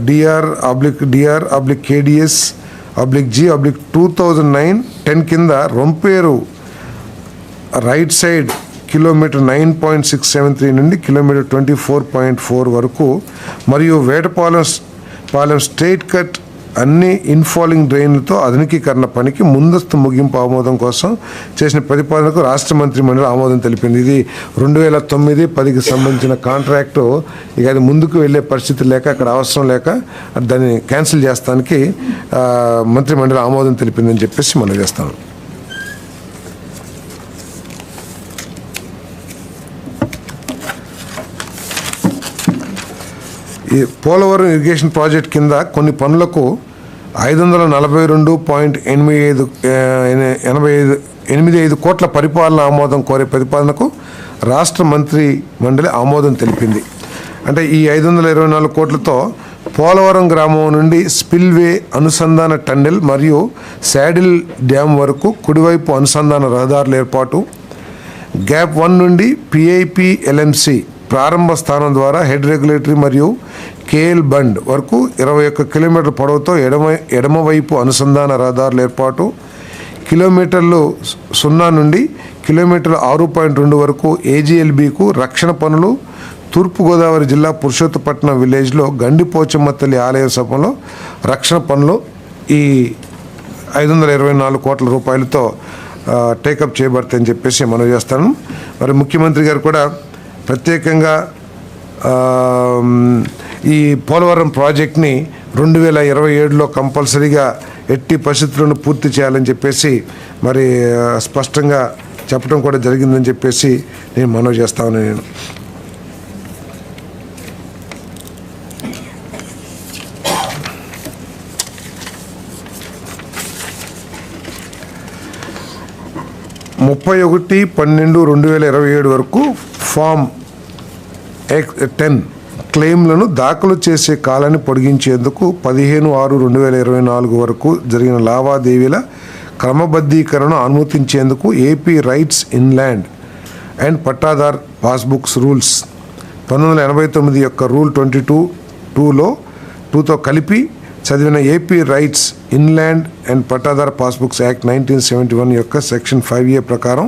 DR/KDS/G/2009-10 కింద రొంపేరు రైట్ సైడ్ కిలోమీటర్ 9.673 నుండి కిలోమీటర్ 24.4 వరకు మరియు వేటపాలెం స్ట్రైట్ కట్ అన్ని ఇన్ఫాలింగ్ డ్రైన్లతో ఆధునికీకరణ పనికి ముందస్తు ముగింపు ఆమోదం కోసం చేసిన ప్రతిపాదనకు రాష్ట్ర మంత్రిమండలి ఆమోదం తెలిపింది. ఇది 2009-10కి సంబంధించిన కాంట్రాక్టు. ఇక అది ముందుకు వెళ్ళే పరిస్థితి లేక, అక్కడ అవసరం లేక దాన్ని క్యాన్సిల్ చేస్తానికి మంత్రిమండలి ఆమోదం తెలిపిందని చెప్పేసి మనం చేస్తాను. ఈ పోలవరం ఇరిగేషన్ ప్రాజెక్ట్ కింద కొన్ని పనులకు 542.85 కోట్ల పరిపాలన ఆమోదం కోరే ప్రతిపాదనకు రాష్ట్ర మంత్రి మండలి ఆమోదం తెలిపింది. అంటే ఈ 524 కోట్లతో పోలవరం గ్రామం నుండి స్పిల్వే అనుసంధాన టన్నెల్ మరియు శాడిల్ డ్యామ్ వరకు కుడివైపు అనుసంధాన రహదారుల ఏర్పాటు, గ్యాప్ 1 నుండి పిఐపి ఎల్ఎంసి ప్రారంభ స్థానం ద్వారా హెడ్ రెగ్యులేటరీ మరియు కేఎల్ బండ్ వరకు 21 కిలోమీటర్ల పొడవుతో ఎడమవైపు అనుసంధాన రహదారుల ఏర్పాటు, కిలోమీటర్లు 0 నుండి కిలోమీటర్లు 6.2 వరకు ఏజీఎల్బీకు రక్షణ పనులు, తూర్పుగోదావరి జిల్లా పురుషోత్తపట్నం విలేజ్లో గండిపోచమ్మ తల్లి ఆలయ సభలో రక్షణ పనులు ఈ 524 కోట్ల రూపాయలతో టేకప్ చేయబడతాయని చెప్పేసి మనం చేస్తాను. మరి ముఖ్యమంత్రి గారు కూడా ప్రత్యేకంగా ఈ పోలవరం ప్రాజెక్ట్ని 2027లో కంపల్సరీగా ఎట్టి పరిస్థితులను పూర్తి చేయాలని చెప్పేసి మరి స్పష్టంగా చెప్పడం కూడా జరిగిందని చెప్పేసి నేను మనవి చేస్తాను. నేను (31/12/2027) వరకు ఫామ్ 10 క్లెయిమ్లను దాఖలు చేసే కాలాన్ని పొడిగించేందుకు 15/6/2024 వరకు జరిగిన లావాదేవీల క్రమబద్ధీకరణను అనుమతించేందుకు AP rights in land and pattadar passbooks rules 1989 యొక్క రూల్ 22(2)తో కలిపి చదివిన AP rights in land and pattadar passbooks act 1971 యొక్క సెక్షన్ 5A ప్రకారం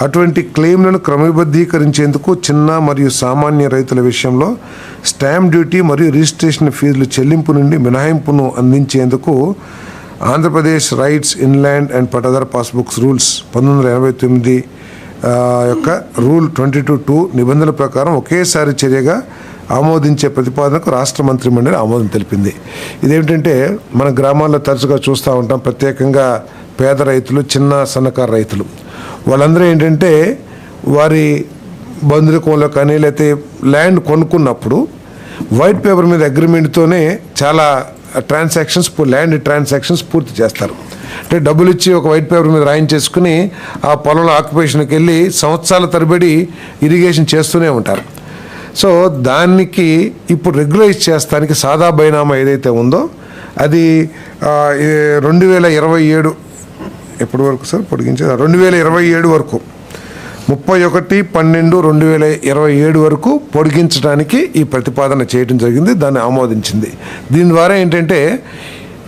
అటువంటి క్లెయిమ్లను క్రమబద్ధీకరించేందుకు చిన్న మరియు సామాన్య రైతుల విషయంలో స్టాంప్ డ్యూటీ మరియు రిజిస్ట్రేషన్ ఫీజుల చెల్లింపు నుండి మినహాయింపును అందించేందుకు Andhra Pradesh rights in land and pattadar passbooks rules 1989 యొక్క రూల్ 22(2) నిబంధనల ప్రకారం ఒకేసారి చర్యగా ఆమోదించే ప్రతిపాదనకు రాష్ట్ర మంత్రిమండలి ఆమోదం తెలిపింది. ఇదేమిటంటే మన గ్రామాల్లో తరచుగా చూస్తూ ఉంటాం, ప్రత్యేకంగా పేద రైతులు, చిన్న సన్నకారు రైతులు, వాళ్ళందరూ ఏంటంటే వారి బంధుత్వంలో కానీ లేకపోతే ల్యాండ్ కొనుక్కున్నప్పుడు వైట్ పేపర్ మీద అగ్రిమెంట్తోనే చాలా ల్యాండ్ ట్రాన్సాక్షన్స్ పూర్తి చేస్తారు. అంటే డబ్బులు ఇచ్చి ఒక వైట్ పేపర్ మీద రాయించేసుకుని ఆ పొలంలో ఆక్యుపేషన్కి వెళ్ళి సంవత్సరాల తరబడి ఇరిగేషన్ చేస్తూనే ఉంటారు. సో దానికి ఇప్పుడు రెగ్యులైజ్ చేస్తానికి సాదా బైనామా ఏదైతే ఉందో అది 2027 ఎప్పటి వరకు సార్ పొడిగించేది 2027 వరకు 31/12/2027 వరకు పొడిగించడానికి ఈ ప్రతిపాదన చేయడం జరిగింది. దాన్ని ఆమోదించింది. దీని ద్వారా ఏంటంటే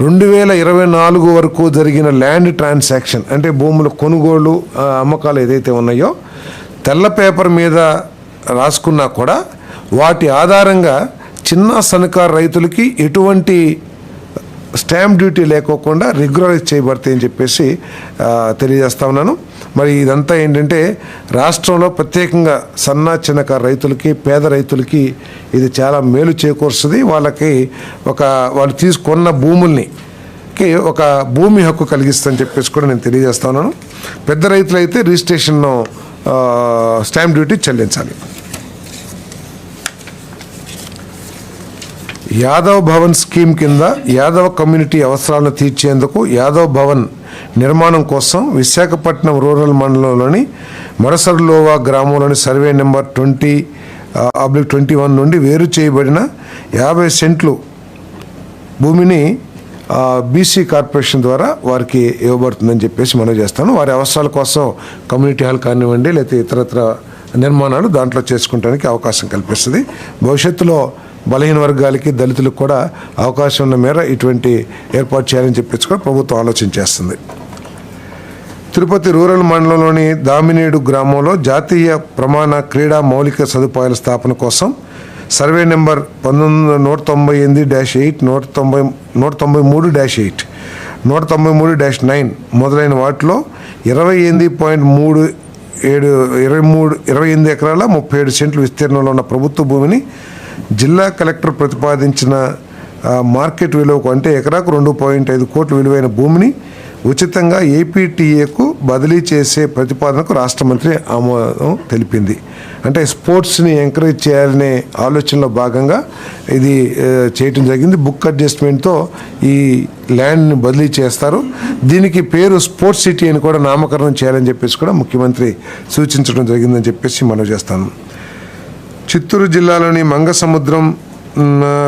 2024 వరకు జరిగిన ల్యాండ్ ట్రాన్సాక్షన్ అంటే భూముల కొనుగోలు అమ్మకాలు ఏదైతే ఉన్నాయో తెల్ల పేపర్ మీద రాసుకున్నా కూడా వాటి ఆధారంగా చిన్న సన్నకారు రైతులకి ఎటువంటి స్టాంప్ డ్యూటీ లేకోకుండా రెగ్యులరైజ్ చేయబడతాయని చెప్పేసి తెలియజేస్తా ఉన్నాను. మరి ఇదంతా ఏంటంటే రాష్ట్రంలో ప్రత్యేకంగా సన్న చిన్నకారు రైతులకి, పేద రైతులకి ఇది చాలా మేలు చేకూరుస్తుంది. వాళ్ళు తీసుకున్న భూముల్ని ఒక భూమి హక్కు కలిగిస్తుందని చెప్పేసి కూడా నేను తెలియజేస్తా ఉన్నాను. పెద్ద రైతులైతే రిజిస్ట్రేషన్ స్టాంప్ డ్యూటీ చెల్లించాలి. యాదవ్ భవన్ స్కీమ్ కింద యాదవ్ కమ్యూనిటీ అవసరాలను తీర్చేందుకు యాదవ్ భవన్ నిర్మాణం కోసం విశాఖపట్నం రూరల్ మండలంలోని మడసర్లోవా గ్రామంలోని సర్వే నెంబర్ 20/21 నుండి వేరు చేయబడిన 50 సెంట్లు భూమిని బీసీ కార్పొరేషన్ ద్వారా వారికి ఇవ్వబడుతుందని చెప్పేసి మనం చేస్తాను. వారి అవసరాల కోసం కమ్యూనిటీ హాల్ కానివ్వండి, లేకపోతే ఇతరత్ర నిర్మాణాలు దాంట్లో చేసుకుంటానికి అవకాశం కల్పిస్తుంది. భవిష్యత్తులో బలహీన వర్గాలకి, దళితులకు కూడా అవకాశం ఉన్న మేర ఇటువంటి ఏర్పాటు చేయాలని చెప్పేసి కూడా ప్రభుత్వం ఆలోచన చేస్తుంది. తిరుపతి రూరల్ మండలంలోని దామినేడు గ్రామంలో జాతీయ ప్రమాణ క్రీడా మౌలిక సదుపాయాల స్థాపన కోసం సర్వే నెంబర్ 198-8, 193-8, 193-9 మొదలైన వాటిలో 28 ఎకరాల 37 సెంట్లు విస్తీర్ణంలో ఉన్న ప్రభుత్వ భూమిని జిల్లా కలెక్టర్ ప్రతిపాదించిన మార్కెట్ విలువకు, అంటే ఎకరాకు 2.5 కోట్ల విలువైన భూమిని ఉచితంగా ఏపీటీఏకు బదిలీ చేసే ప్రతిపాదనకు రాష్ట్ర మంత్రి ఆమోదం తెలిపింది. అంటే స్పోర్ట్స్ని ఎంకరేజ్ చేయాలనే ఆలోచనలో భాగంగా ఇది చేయటం జరిగింది. బుక్ అడ్జస్ట్మెంట్తో ఈ ల్యాండ్ని బదిలీ చేస్తారు. దీనికి పేరు స్పోర్ట్స్ సిటీ అని కూడా నామకరణం చేయాలని చెప్పేసి కూడా ముఖ్యమంత్రి సూచించడం జరిగిందని చెప్పేసి మనం చేస్తాను. చిత్తూరు జిల్లాలోని మంగసముద్రం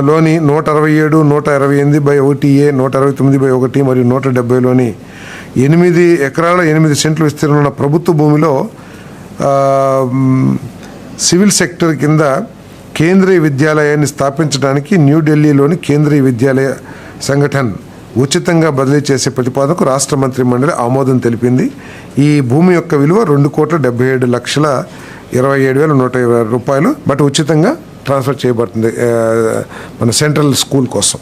లోని 167, 128/1A, 169/1 మరియు 170లోని 8 ఎకరాల 8 సెంట్లు విస్తీర్ణంలో ఉన్న ప్రభుత్వ భూమిలో సివిల్ సెక్టర్ కింద కేంద్రీయ విద్యాలయాన్ని స్థాపించడానికి న్యూఢిల్లీలోని కేంద్రీయ విద్యాలయ సంఘటన్ ఉచితంగా బదిలీ చేసే ప్రతిపాదనకు రాష్ట్ర మంత్రి మండలి ఆమోదం తెలిపింది. ఈ భూమి యొక్క విలువ 2,77,27,120 రూపాయలు. బట్ ఉచితంగా ట్రాన్స్ఫర్ చేయబడుతుంది మన సెంట్రల్ స్కూల్ కోసం.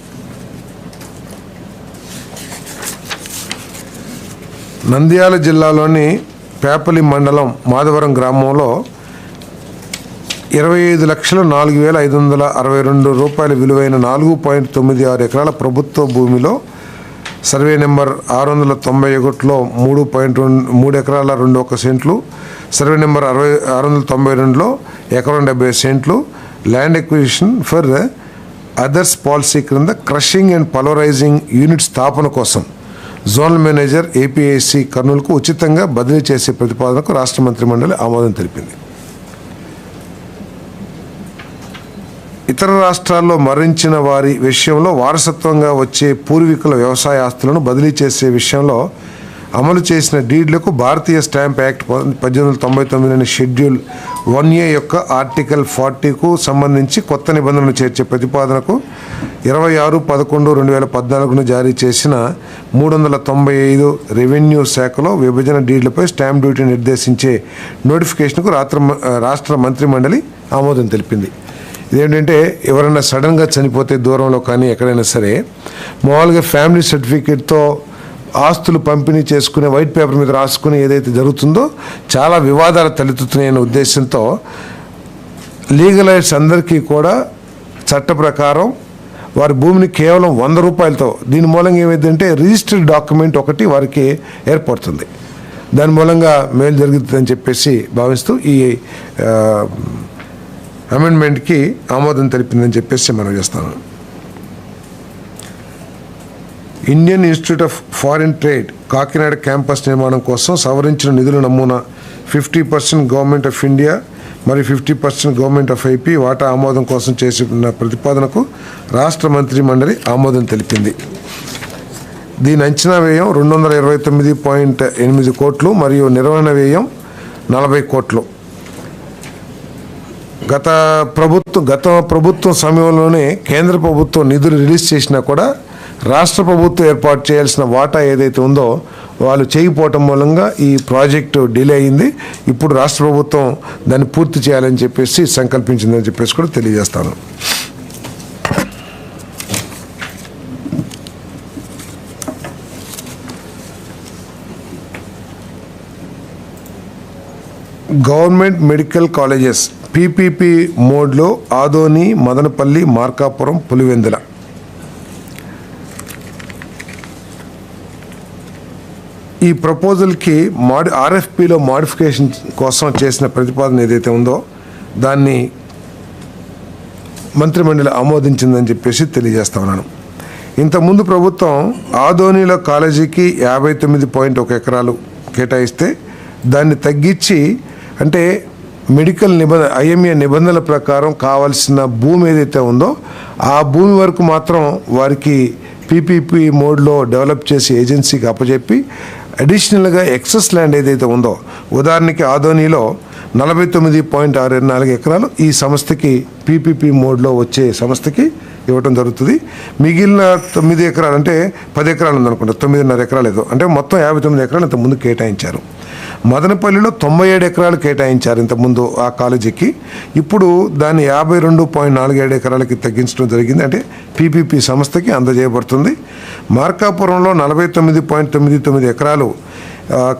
నంద్యాల జిల్లాలోని పేపలి మండలం మాధవరం గ్రామంలో 25,04,562 రూపాయల విలువైన 4.96 ఎకరాల ప్రభుత్వ భూమిలో సర్వే నెంబర్ 691లో 3 ఎకరాల 21 సెంట్లు, సర్వే నెంబర్ 692లో 1,70 సెంట్లు land acquisition for others policy క్రింద క్రషింగ్ అండ్ పల్వరైజింగ్ యూనిట్ స్థాపన కోసం జోనల్ మేనేజర్ ఏపీఐసి కర్నూలుకు ఉచితంగా బదిలీ చేసే ప్రతిపాదనకు రాష్ట్ర మంత్రి మండలి ఆమోదం తెలిపింది. ఇతర రాష్ట్రాల్లో మరణించిన వారి విషయంలో వారసత్వంగా వచ్చే పూర్వీకుల వ్యవసాయ ఆస్తులను బదిలీ చేసే విషయంలో అమలు చేసిన డీడ్లకు భారతీయ స్టాంప్ యాక్ట్ 1899 షెడ్యూల్ 1A యొక్క ఆర్టికల్ 40కు సంబంధించి కొత్త నిబంధనలు చేర్చే ప్రతిపాదనకు 26/11/2014 జారీ చేసిన 395 రెవెన్యూ శాఖలో విభజన డీడ్లపై స్టాంప్ డ్యూటీ నిర్దేశించే నోటిఫికేషన్కు రాష్ట్ర మంత్రి మండలి ఆమోదం తెలిపింది. ఇదేంటంటే ఎవరైనా సడన్గా చనిపోతే దూరంలో కానీ ఎక్కడైనా సరే మామూలుగా ఫ్యామిలీ సర్టిఫికేట్తో ఆస్తులు పంపిణీ చేసుకునే వైట్ పేపర్ మీద రాసుకుని ఏదైతే జరుగుతుందో చాలా వివాదాలు తలెత్తుతున్నాయనే ఉద్దేశంతో లీగల్ ఎయిడ్స్ అందరికీ కూడా చట్ట ప్రకారం వారి భూమిని కేవలం 100 రూపాయలతో, దీని మూలంగా ఏమైందంటే రిజిస్టర్డ్ డాక్యుమెంట్ ఒకటి వారికి ఏర్పడుతుంది. దాని మూలంగా మేలు జరుగుతుందని చెప్పేసి భావిస్తూ ఈ అమెండ్మెంట్కి ఆమోదం తెలిపిందని చెప్పేసి మనం చేస్తాను. Indian institute of foreign trade Kakinada campus నిర్మాణం కోసం సవరించిన నిధుల నమూనా 50% గవర్నమెంట్ ఆఫ్ ఇండియా మరియు 50% గవర్నమెంట్ ఆఫ్ ఏపీ వాటా ఆమోదం కోసం చేసిన ప్రతిపాదనకు రాష్ట్ర మంత్రి మండలి ఆమోదం తెలిపింది. దీని అంచనా వ్యయం 229.8 కోట్లు మరియు నిర్వహణ వ్యయం 40 కోట్లు. గత ప్రభుత్వం సమయంలోనే కేంద్ర ప్రభుత్వం నిధులు రిలీజ్ చేసినా కూడా రాష్ట్ర ప్రభుత్వం ఏర్పాటు చేయాల్సిన వాటా ఏదైతే ఉందో వాళ్ళు చేయకపోవటం మూలంగా ఈ ప్రాజెక్టు డిలే అయింది. ఇప్పుడు రాష్ట్ర ప్రభుత్వం దాన్ని పూర్తి చేయాలని చెప్పేసి సంకల్పించిందని చెప్పేసి కూడా తెలియజేస్తాను. గవర్నమెంట్ మెడికల్ కాలేజెస్ పీపీపీ మోడ్లో ఆదోని, మదనపల్లి, మార్కాపురం, పులివెందుల. ఈ ప్రపోజల్కి ఆర్ఎఫ్పిలో మోడిఫికేషన్ కోసం చేసిన ప్రతిపాదన ఏదైతే ఉందో దాన్ని మంత్రిమండలి ఆమోదించిందని చెప్పేసి తెలియజేస్తా ఉన్నాను. ఇంతకుముందు ప్రభుత్వం ఆదోనిలో కాలేజీకి 59.1 ఎకరాలు కేటాయిస్తే దాన్ని తగ్గించి, అంటే మెడికల్ ఐఎంఏ నిబంధనల ప్రకారం కావాల్సిన భూమి ఏదైతే ఉందో ఆ భూమి వరకు మాత్రం వారికి పీపీపీ మోడ్లో డెవలప్ చేసి ఏజెన్సీకి అప్పచెప్పి అడిషనల్గా ఎక్సెస్ ల్యాండ్ ఏదైతే ఉందో, ఉదాహరణకి ఆదోనిలో 49.64 ఎకరాలు ఈ సంస్థకి పీపీపీ మోడ్లో వచ్చే సంస్థకి ఇవ్వటం జరుగుతుంది. మిగిలిన 9 ఎకరాలు, అంటే 10 ఎకరాలు ఉందనుకుంటా, 9.5 ఎకరాలు ఏదో, అంటే మొత్తం 59 ఎకరాలు ఇంతకుముందు కేటాయించారు. మదనపల్లిలో 97 ఎకరాలు కేటాయించారు ఇంతకుముందు ఆ కాలేజీకి. ఇప్పుడు దాన్ని 52.47 ఎకరాలకి తగ్గించడం జరిగింది, అంటే పీపీపీ సంస్థకి అందజేయబడుతుంది. మార్కాపురంలో 49.99 ఎకరాలు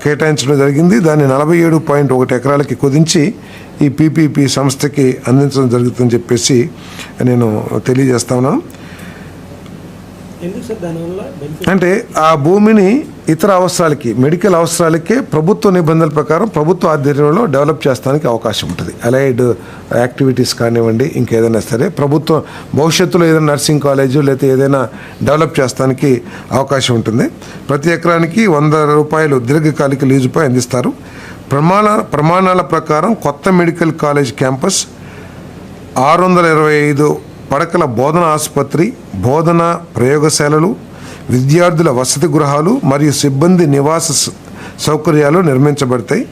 కేటాయించడం జరిగింది. దాన్ని 47.1 ఎకరాలకి కుదించి ఈ పీపీపీ సంస్థకి అందించడం జరుగుతుందని చెప్పేసి నేను తెలియజేస్తా ఉన్నాను. అంటే ఆ భూమిని ఇతర అవసరాలకి, మెడికల్ అవసరాలకే ప్రభుత్వ నిబంధనల ప్రకారం ప్రభుత్వ ఆధ్వర్యంలో డెవలప్ చేస్తానికి అవకాశం ఉంటుంది. అలైడ్ యాక్టివిటీస్ కానివ్వండి, ఇంకేదైనా సరే ప్రభుత్వం భవిష్యత్తులో ఏదైనా నర్సింగ్ కాలేజు లేకపోతే ఏదైనా డెవలప్ చేస్తానికి అవకాశం ఉంటుంది. ప్రతి ఎకరానికి ₹100 దీర్ఘకాలిక లీజుపై అందిస్తారు. ప్రమాణాల ప్రకారం కొత్త మెడికల్ కాలేజ్ క్యాంపస్, 625 పడకల బోధన ఆసుపత్రి, బోధన ప్రయోగశాలలు, విద్యార్థుల వసతి గృహాలు మరియు సిబ్బంది నివాస సౌకర్యాలు నిర్మించబడతాయి.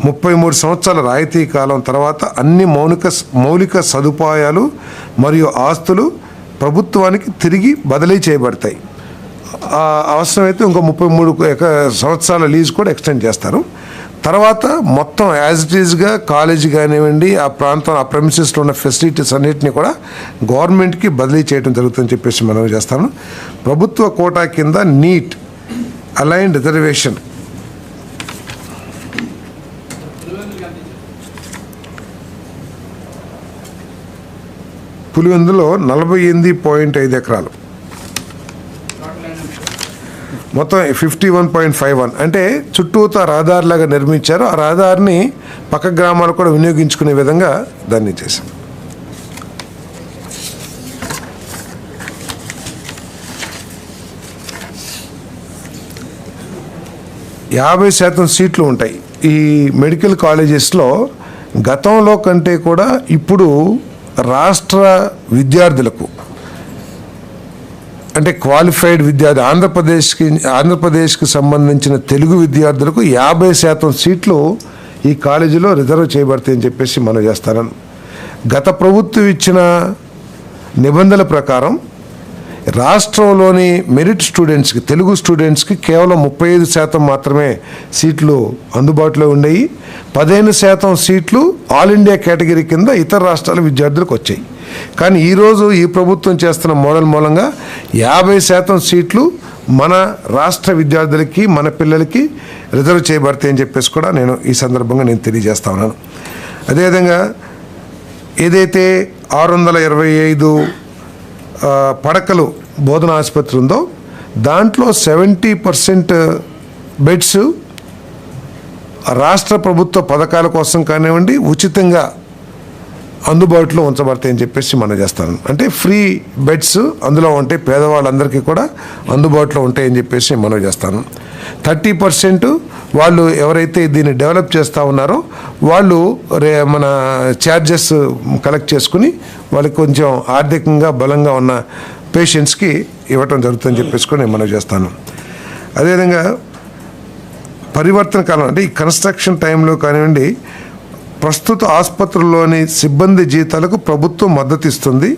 33 సంవత్సరాల రాయితీ కాలం తర్వాత అన్ని మౌలిక సదుపాయాలు మరియు ఆస్తులు ప్రభుత్వానికి తిరిగి బదిలీ చేయబడతాయి. అవసరమైతే ఇంకో 33 సంవత్సరాల లీజ్ కూడా ఎక్స్టెండ్ చేస్తారు. తర్వాత మొత్తం యాజ్ ఇట్ ఈజ్గా కాలేజీ కానివ్వండి, ఆ ప్రాంతం, ఆ ప్రెమిసెస్లో ఉన్న ఫెసిలిటీస్ అన్నింటినీ కూడా గవర్నమెంట్కి బదిలీ చేయడం జరుగుతుందని చెప్పేసి మనం చేస్తాము. ప్రభుత్వ కోటా కింద నీట్ అలైన్డ్ రిజర్వేషన్ పులివెందులో 48.5 ఎకరాలు, మొత్తం 51.51, అంటే చుట్టూతా రహదారిలాగా నిర్మించారు. ఆ రహదారిని పక్క గ్రామాలు కూడా వినియోగించుకునే విధంగా దాన్ని చేశాం. యాభై శాతం సీట్లు ఉంటాయి ఈ మెడికల్ కాలేజెస్లో. గతంలో కంటే కూడా ఇప్పుడు రాష్ట్ర విద్యార్థులకు, అంటే క్వాలిఫైడ్ విద్యార్థి, ఆంధ్రప్రదేశ్కి సంబంధించిన తెలుగు విద్యార్థులకు 50% సీట్లు ఈ కాలేజీలో రిజర్వ్ చేయబడతాయని చెప్పేసి మనం చేస్తాను. గత ప్రభుత్వం ఇచ్చిన నిబంధనల ప్రకారం రాష్ట్రంలోని మెరిట్ స్టూడెంట్స్కి, తెలుగు స్టూడెంట్స్కి కేవలం 35% మాత్రమే సీట్లు అందుబాటులో ఉండేవి. 15% సీట్లు ఆల్ ఇండియా కేటగిరీ కింద ఇతర రాష్ట్రాల విద్యార్థులకు వచ్చాయి. కానీ ఈరోజు ఈ ప్రభుత్వం చేస్తున్న మోడల్ మూలంగా 50% సీట్లు మన రాష్ట్ర విద్యార్థులకి, మన పిల్లలకి రిజర్వ్ చేయబడతాయని చెప్పేసి కూడా నేను ఈ సందర్భంగా తెలియజేస్తా ఉన్నాను. అదేవిధంగా ఏదైతే 625 పడకలు బోధన ఆసుపత్రి ఉందో దాంట్లో 70% బెడ్స్ రాష్ట్ర ప్రభుత్వ పథకాల కోసం కానివ్వండి ఉచితంగా అందుబాటులో ఉంచబడతాయని చెప్పేసి మనం చేస్తాను. అంటే ఫ్రీ బెడ్స్ అందులో ఉంటే పేదవాళ్ళందరికీ కూడా అందుబాటులో ఉంటాయని చెప్పేసి మనం చేస్తాను. 30% వాళ్ళు ఎవరైతే దీన్ని డెవలప్ చేస్తూ ఉన్నారో వాళ్ళు మన ఛార్జెస్ కలెక్ట్ చేసుకుని వాళ్ళకి కొంచెం ఆర్థికంగా బలంగా ఉన్న పేషెంట్స్కి ఇవ్వటం జరుగుతుందని చెప్పేసి కూడా నేను మనం చేస్తాను. అదేవిధంగా పరివర్తన కాలం, అంటే ఈ కన్స్ట్రక్షన్ టైంలో కానివ్వండి, ప్రస్తుత ఆసుపత్రుల్లోని సిబ్బంది జీతాలకు ప్రభుత్వం మద్దతు ఇస్తుంది.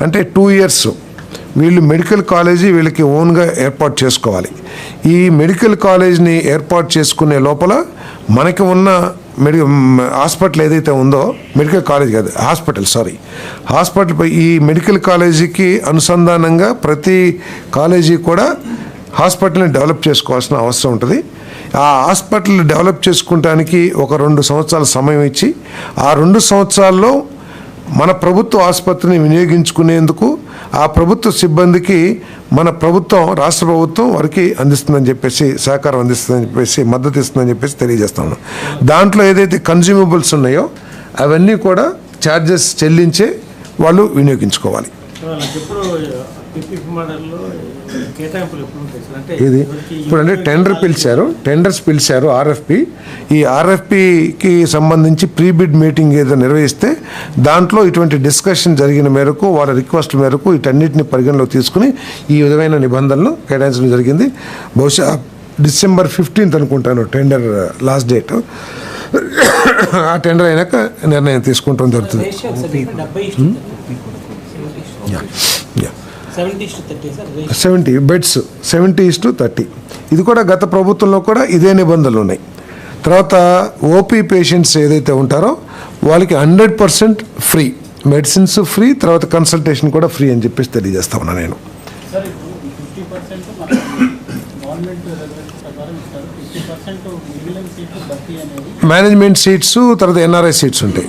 అంటే 2 years వీళ్ళు మెడికల్ కాలేజీ వీళ్ళకి ఓన్గా ఏర్పాటు చేసుకోవాలి. ఈ మెడికల్ కాలేజ్ని ఏర్పాటు చేసుకునే లోపల మనకి ఉన్న హాస్పిటల్ ఏదైతే ఉందో, మెడికల్ కాలేజ్ కాదు హాస్పిటల్ ఈ మెడికల్ కాలేజీకి అనుసంధానంగా ప్రతి కాలేజీ కూడా హాస్పిటల్ని డెవలప్ చేసుకోవాల్సిన అవసరం ఉంటుంది. ఆ హాస్పిటల్ డెవలప్ చేసుకుంటానికి ఒక 2 సంవత్సరాల సమయం ఇచ్చి ఆ 2 సంవత్సరాల్లో మన ప్రభుత్వ ఆసుపత్రిని వినియోగించుకునేందుకు ఆ ప్రభుత్వ సిబ్బందికి మన ప్రభుత్వం, రాష్ట్ర ప్రభుత్వం వారికి అందిస్తుందని చెప్పేసి, సహకారం అందిస్తుందని చెప్పేసి, మద్దతు ఇస్తుందని చెప్పేసి తెలియజేస్తాను. దాంట్లో ఏదైతే కన్జ్యూమబుల్స్ ఉన్నాయో అవన్నీ కూడా ఛార్జెస్ చెల్లించే వాళ్ళు వినియోగించుకోవాలి. ఇది ఇప్పుడు అంటే టెండర్స్ పిలిచారు ఆర్ఎఫ్పి. ఈ ఆర్ఎఫ్పికి సంబంధించి ప్రీ బిడ్ మీటింగ్ ఏదో నిర్వహిస్తే దాంట్లో ఇటువంటి డిస్కషన్ జరిగిన మేరకు, వాళ్ళ రిక్వెస్ట్ మేరకు వీటన్నిటిని పరిగణలోకి తీసుకుని ఈ విధమైన నిబంధనలు కేటాయించడం జరిగింది. బహుశా December 15th అనుకుంటాను టెండర్ లాస్ట్ డేట్. ఆ టెండర్ అయినాక నిర్ణయం తీసుకుంటాం జరుగుతుంది. 70 బెడ్స్ 70:30. ఇది కూడా గత ప్రభుత్వంలో కూడా ఇదే నిబంధనలు ఉన్నాయి. తర్వాత ఓపీ పేషెంట్స్ ఏదైతే ఉంటారో వాళ్ళకి 100% ఫ్రీ, మెడిసిన్స్ ఫ్రీ, తర్వాత కన్సల్టేషన్ కూడా ఫ్రీ అని చెప్పేసి తెలియజేస్తా ఉన్నా నేను. మేనేజ్మెంట్ సీట్స్, తర్వాత ఎన్ఆర్ఐ సీట్స్ ఉంటాయి.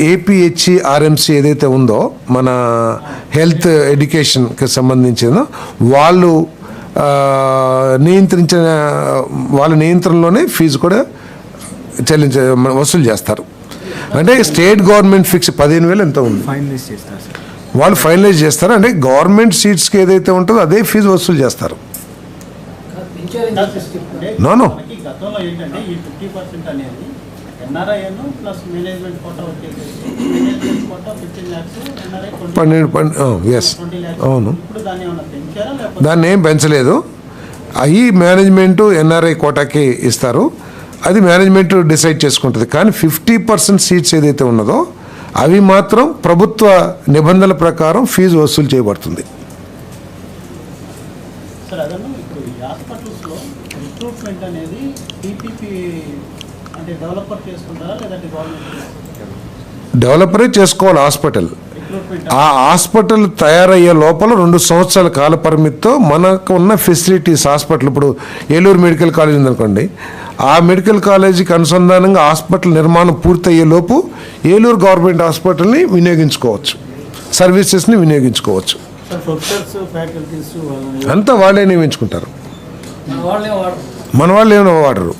ఏపీహెచ్సి ఆర్ఎంసీ ఏదైతే ఉందో మన హెల్త్ ఎడ్యుకేషన్కి సంబంధించిందో వాళ్ళు వాళ్ళ నియంత్రణలోనే ఫీజు కూడా వసూలు చేస్తారు. అంటే స్టేట్ గవర్నమెంట్ ఫిక్స్ 15,000 ఎంత ఉంది వాళ్ళు ఫైనలైజ్ చేస్తారు. అంటే గవర్నమెంట్ సీట్స్కి ఏదైతే ఉంటుందో అదే ఫీజు వసూలు చేస్తారు. నో 12 ఎస్ అవును, దాన్ని ఏం పెంచలేదు. అవి మేనేజ్మెంటు ఎన్ఆర్ఐ కోటాకి ఇస్తారు, అది మేనేజ్మెంట్ డిసైడ్ చేసుకుంటుంది. కానీ 50% సీట్స్ ఏదైతే ఉన్నదో అవి మాత్రం ప్రభుత్వ నిబంధనల ప్రకారం ఫీజు వసూలు చేయబడుతుంది. డెవలపరే చేసుకోవాలి హాస్పిటల్. ఆ హాస్పిటల్ తయారయ్యే లోపల 2 సంవత్సరాల కాల పరిమితితో మనకు ఉన్న ఫెసిలిటీస్ హాస్పిటల్, ఇప్పుడు ఏలూరు మెడికల్ కాలేజ్ ఉందనుకోండి, ఆ మెడికల్ కాలేజీకి అనుసంధానంగా హాస్పిటల్ నిర్మాణం పూర్తయ్యే లోపు ఏలూరు గవర్నమెంట్ హాస్పిటల్ని వినియోగించుకోవచ్చు, సర్వీసెస్ని వినియోగించుకోవచ్చు. అంతా వాళ్ళే నియమించుకుంటారు, మన వాళ్ళు ఏమైనా వాడరు.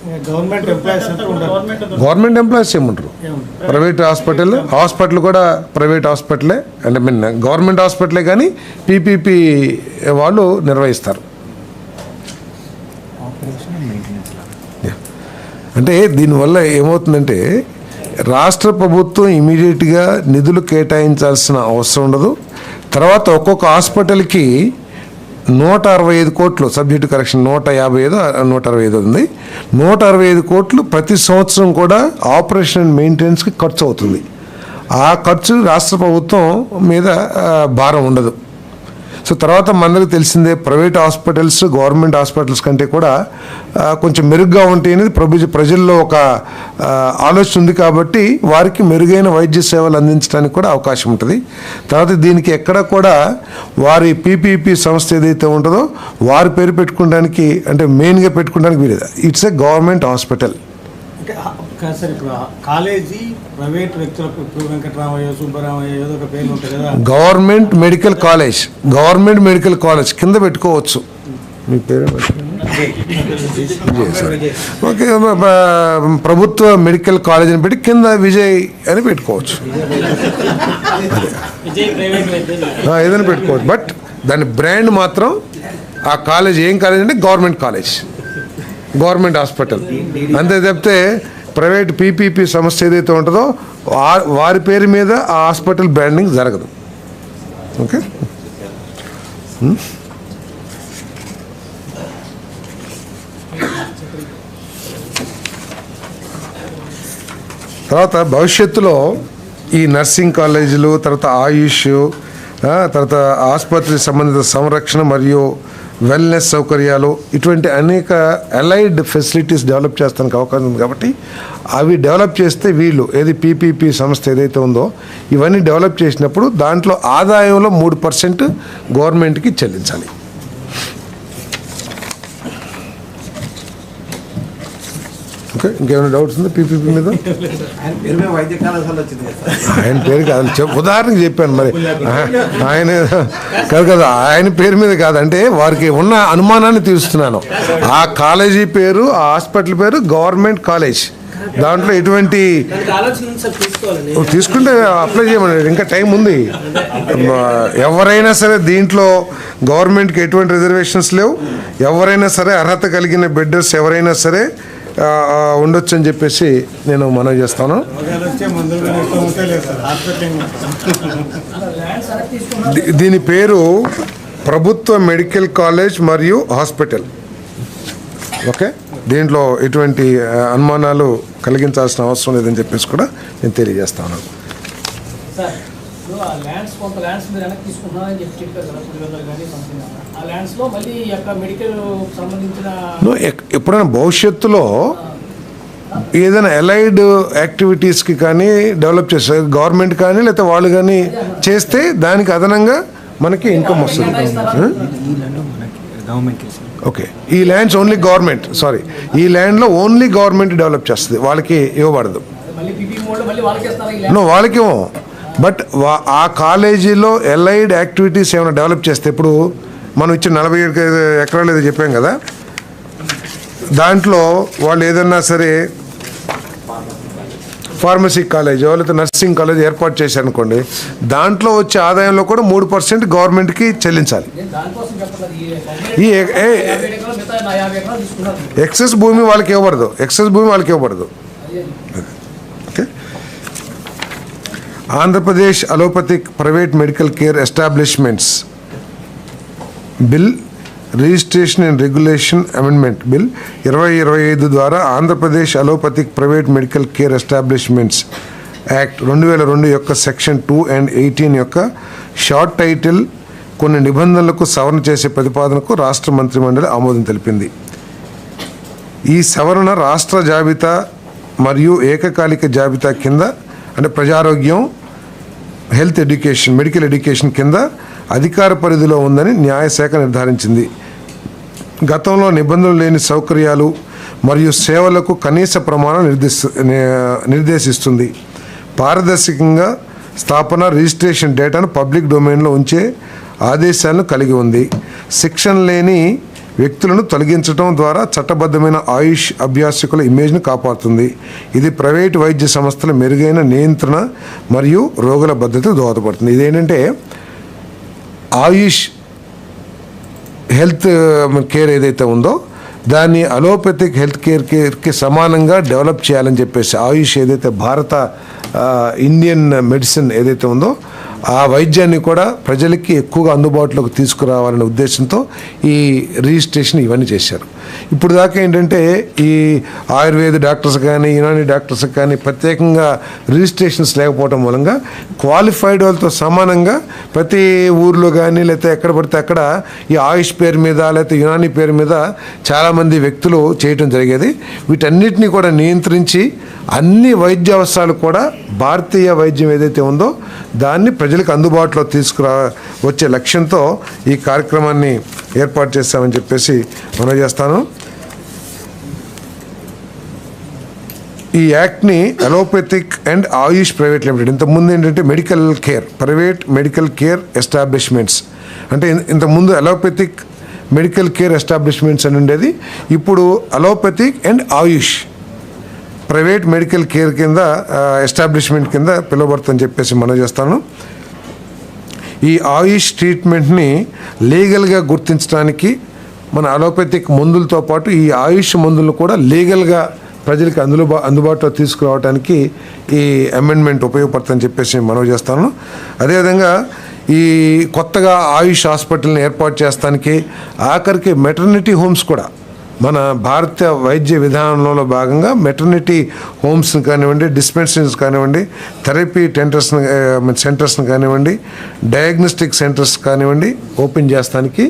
గవర్నమెంట్ ఎంప్లాయీస్ ఏముంటారు, ప్రైవేట్ హాస్పిటల్ కూడా ప్రైవేట్ హాస్పిటలే, అంటే గవర్నమెంట్ హాస్పిటలే, కానీ పీపీపీ వాళ్ళు నిర్వహిస్తారు. అంటే దీనివల్ల ఏమవుతుందంటే రాష్ట్ర ప్రభుత్వం ఇమీడియట్గా నిధులు కేటాయించాల్సిన అవసరం ఉండదు. తర్వాత ఒక్కొక్క హాస్పిటల్కి 165 కోట్లు, సబ్జెక్టు కరెక్షన్ 165 ఉంది. 165 కోట్లు ప్రతి సంవత్సరం కూడా ఆపరేషన్ అండ్ మెయింటెనెన్స్కి ఖర్చు అవుతుంది. ఆ ఖర్చు రాష్ట్ర ప్రభుత్వం మీద భారం ఉండదు. సో తర్వాత మనందరికీ తెలిసిందే, ప్రైవేట్ హాస్పిటల్స్ గవర్నమెంట్ హాస్పిటల్స్ కంటే కూడా కొంచెం మెరుగ్గా ఉంటాయి అనేది ప్రజల్లో ఒక ఆలోచన ఉంది. కాబట్టి వారికి మెరుగైన వైద్య సేవలు అందించడానికి కూడా అవకాశం ఉంటుంది. తర్వాత దీనికి ఎక్కడ కూడా వారి పీపీపీ సంస్థ ఏదైతే ఉంటుందో వారి పేరు పెట్టుకోవడానికి, అంటే మెయిన్గా పెట్టుకోవడానికి వీలేదు. It's a government hospital. Sir ఇప్పుడు కాలేజీ ప్రైవేట్ వ్యక్తులకు, ఇప్పుడు వెంకటరామయ్య, సుబ్బరామయ్య ఏదో ఒక పేర్లు ఉంటాయి కదా, గవర్నమెంట్ మెడికల్ కాలేజ్ కింద పెట్టుకోవచ్చు. మీ పేరు ఓకే, ప్రభుత్వ మెడికల్ కాలేజ్ అని పెట్టి కింద విజయ్ అని పెట్టుకోవచ్చు, ఏదైనా పెట్టుకోవచ్చు. బట్ దాని బ్రాండ్ మాత్రం ఆ కాలేజ్ ఏం కాలేజ్ అంటే గవర్నమెంట్ హాస్పిటల్ అంతే తప్పితే ప్రైవేట్ పీపీపీ సంస్థ ఏదైతే ఉంటుందో వారి పేరు మీద ఆ హాస్పిటల్ బ్రాండింగ్ జరగదు. ఓకే, తర్వాత భవిష్యత్తులో ఈ నర్సింగ్ కాలేజీలు, తర్వాత ఆయుష్, తర్వాత ఆసుపత్రి సంబంధిత సంరక్షణ మరియు వెల్నెస్ సౌకర్యాలు, ఇటువంటి అనేక అలైడ్ ఫెసిలిటీస్ డెవలప్ చేస్తానికి అవకాశం ఉంది. కాబట్టి అవి డెవలప్ చేస్తే వీళ్ళు పీపీపీ సంస్థ ఏదైతే ఉందో ఇవన్నీ డెవలప్ చేసినప్పుడు దాంట్లో ఆదాయంలో 3% గవర్నమెంట్కి చెల్లించాలి. ఓకే, ఇంకేమైనా డౌట్స్ ఉందా పీపీపీ మీద? ఆయన పేరు మీద వైద్య కళాశాల వచ్చింది కదా సార్. ఆయన పేరు కాదు, ఉదాహరణకి చెప్పాను మరి. ఆయన కాదు కదా, ఆయన పేరు మీద కాదంటే వారికి ఉన్న అనుమానాన్ని తీరుస్తున్నాను. ఆ కాలేజీ పేరు, ఆ హాస్పిటల్ పేరు గవర్నమెంట్ కాలేజ్. దాంట్లో ఎటువంటి తీసుకుంటే అప్లై చేయమని ఇంకా టైం ఉంది. ఎవరైనా సరే దీంట్లో గవర్నమెంట్కి ఎటువంటి రిజర్వేషన్స్ లేవు. ఎవరైనా సరే అర్హత కలిగిన బిడ్డర్స్ ఎవరైనా సరే ఉండొచ్చు అని చెప్పేసి నేను మనవి చేస్తాను. దీని పేరు ప్రభుత్వ మెడికల్ కాలేజ్ మరియు హాస్పిటల్. ఓకే, దీంట్లో ఎటువంటి అనుమానాలు కలిగించాల్సిన అవసరం లేదని చెప్పేసి కూడా నేను తెలియజేస్తాను. ఎప్పుడైనా భవిష్యత్తులో ఏదైనా అలైడ్ యాక్టివిటీస్కి కానీ డెవలప్ చేస్తారు గవర్నమెంట్ కానీ లేకపోతే వాళ్ళు కానీ చేస్తే దానికి అదనంగా మనకి ఇన్కమ్ వస్తుంది. ఓకే, ఈ ల్యాండ్స్ ఓన్లీ గవర్నమెంట్, సారీ, ఈ ల్యాండ్లో ఓన్లీ గవర్నమెంట్ డెవలప్ చేస్తుంది, వాళ్ళకి ఇవ్వబడదు. వాళ్ళకి బట్ ఆ కాలేజీలో ఎలైడ్ యాక్టివిటీస్ ఏమైనా డెవలప్ చేస్తే, ఇప్పుడు మనం ఇచ్చిన 47 ఎకరాలు ఏదో చెప్పాం కదా, దాంట్లో వాళ్ళు ఏదన్నా సరే ఫార్మసీ కాలేజ్ లేకపోతే నర్సింగ్ కాలేజ్ ఏర్పాటు చేశారనుకోండి, దాంట్లో వచ్చే ఆదాయంలో కూడా 3% గవర్నమెంట్కి చెల్లించాలి. ఈ ఎక్సెస్ భూమి వాళ్ళకి ఇవ్వబడదు, okay. Andhra Pradesh allopathic private medical care establishments bill registration and regulation amendment bill 2025 ద్వారా Andhra Pradesh allopathic private medical care establishments act 2002 యొక్క సెక్షన్ 2 and 18 యొక్క షార్ట్ టైటిల్ కొన్ని నిబంధనలకు సవరణ చేసే ప్రతిపాదనకు రాష్ట్ర మంత్రిమండలి ఆమోదం తెలిపింది. ఈ సవరణ రాష్ట్ర జాబితా మరియు ఏకకాలిక జాబితా కింద అంటే ప్రజారోగ్యం, హెల్త్ ఎడ్యుకేషన్, మెడికల్ ఎడ్యుకేషన్ కింద అధికార పరిధిలో ఉందని న్యాయశాఖ నిర్ధారించింది. గతంలో నిబంధనలు లేని సౌకర్యాలు మరియు సేవలకు కనీస ప్రమాణం నిర్దేశిస్తుంది. పారదర్శకంగా స్థాపన, రిజిస్ట్రేషన్ డేటాను పబ్లిక్ డొమైన్లో ఉంచే ఆదేశాలను కలిగి ఉంది. శిక్షణ లేని వ్యక్తులను తొలగించడం ద్వారా చట్టబద్ధమైన ఆయుష్ అభ్యాసకుల ఇమేజ్ను కాపాడుతుంది. ఇది ప్రైవేటు వైద్య సంస్థల మెరుగైన నియంత్రణ మరియు రోగుల భద్రతకు దోహదపడుతుంది. ఇదేంటంటే ఆయుష్ హెల్త్ కేర్ ఏదైతే ఉందో దాన్ని అలోపతిక్ హెల్త్ కేర్కి సమానంగా డెవలప్ చేయాలని చెప్పేసి ఆయుష్ ఏదైతే భారత ఇండియన్ మెడిసిన్ ఏదైతే ఉందో ఆ వైద్యాన్ని కూడా ప్రజలకి ఎక్కువగా అందుబాటులోకి తీసుకురావాలనే ఉద్దేశంతో ఈ రిజిస్ట్రేషన్ ఇవన్నీ చేశారు. ఇప్పుడు దాకా ఏంటంటే ఈ ఆయుర్వేద డాక్టర్స్ కానీ యునానీ డాక్టర్స్ కానీ ప్రత్యేకంగా రిజిస్ట్రేషన్స్ లేకపోవడం మూలంగా క్వాలిఫైడ్ వాళ్ళతో సమానంగా ప్రతి ఊర్లో కానీ లేకపోతే ఎక్కడ పడితే అక్కడ ఈ ఆయుష్ పేరు మీద లేకపోతే యునానీ పేరు మీద చాలామంది వ్యక్తులు చేయటం జరిగేది. వీటన్నిటినీ కూడా నియంత్రించి అన్ని వైద్య అవసరాలు కూడా భారతీయ వైద్యం ఏదైతే ఉందో దాన్ని ప్రజలకు అందుబాటులో వచ్చే లక్ష్యంతో ఈ కార్యక్రమాన్ని ఏర్పాటు చేస్తామని చెప్పేసి మనం చేస్తాను. ఈ యాక్ట్ని allopathic and AYUSH private limited, ఇంతకుముందు ఏంటంటే medical care private medical care establishments అంటే ఇంతకుముందు అలోపతిక్ మెడికల్ కేర్ ఎస్టాబ్లిష్మెంట్స్ అని ఉండేది. ఇప్పుడు allopathic and AYUSH private medical care కింద ఎస్టాబ్లిష్మెంట్ కింద పిలువబడుతుందని చెప్పేసి మనం చేస్తాను. ఈ ఆయుష్ ట్రీట్మెంట్ని లీగల్గా గుర్తించడానికి మన అలోపతిక్ మందులతో పాటు ఈ ఆయుష్ మందులను కూడా లీగల్గా ప్రజలకు అందుబాటులో తీసుకురావడానికి ఈ అమెండ్మెంట్ ఉపయోగపడుతుందని చెప్పేసి మనం చేస్తాను. అదేవిధంగా ఈ కొత్తగా ఆయుష్ హాస్పిటల్ని ఏర్పాటు చేస్తానికి ఆఖరికి మెటర్నిటీ హోమ్స్ కూడా మన భారత వైద్య విధానంలో భాగంగా మెటర్నిటీ హోమ్స్ని కానివ్వండి, డిస్పెన్సరీస్ కానివ్వండి, థెరపీ సెంటర్స్ని కానివ్వండి, డయాగ్నోస్టిక్ సెంటర్స్ కానివ్వండి ఓపెన్ చేస్తానికి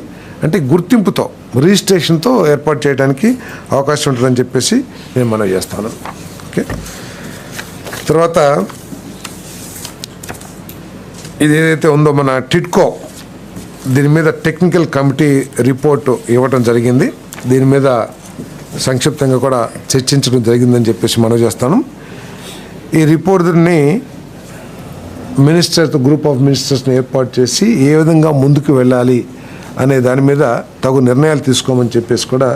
అంటే గుర్తింపుతో రిజిస్ట్రేషన్తో ఏర్పాటు చేయడానికి అవకాశం ఉంటుందని చెప్పేసి నేను మనవి చేస్తాను. ఓకే, తర్వాత ఇది ఏదైతే ఉందో మన టిడ్కో దీని మీద టెక్నికల్ కమిటీ రిపోర్టు ఇవ్వటం జరిగింది. దీని మీద సంక్షిప్తంగా కూడా చర్చించడం జరిగిందని చెప్పేసి మనవి చేస్తాను. ఈ రిపోర్ట్ని గ్రూప్ ఆఫ్ మినిస్టర్స్ని ఏర్పాటు చేసి ఏ విధంగా ముందుకు వెళ్ళాలి అనే దాని మీద తగు నిర్ణయాలు తీసుకోమని చెప్పేసి కూడా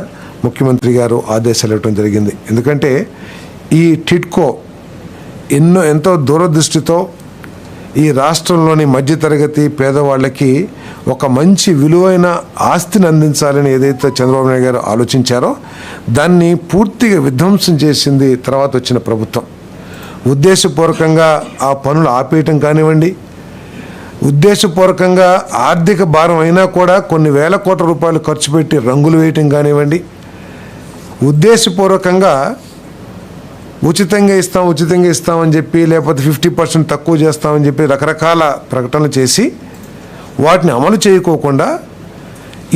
ముఖ్యమంత్రి గారు ఆదేశాలు ఇవ్వడం జరిగింది. ఎందుకంటే ఈ టిడ్కో ఎంతో దూరదృష్టితో ఈ రాష్ట్రంలోని మధ్యతరగతి పేదవాళ్ళకి ఒక మంచి విలువైన ఆస్తిని అందించాలని ఏదైతే చంద్రబాబు నాయుడు గారు ఆలోచించారో దాన్ని పూర్తిగా విధ్వంసం చేసింది తర్వాత వచ్చిన ప్రభుత్వం. ఉద్దేశపూర్వకంగా ఆ పనులు ఆపేయటం కానివ్వండి, ఉద్దేశపూర్వకంగా ఆర్థిక భారం అయినా కూడా కొన్ని వేల కోట్ల రూపాయలు ఖర్చు పెట్టి రంగులు వేయటం కానివ్వండి, ఉద్దేశపూర్వకంగా ఉచితంగా ఇస్తామని చెప్పి, లేకపోతే 50% తక్కువ చేస్తామని చెప్పి రకరకాల ప్రకటనలు చేసి వాటిని అమలు చేయకోకుండా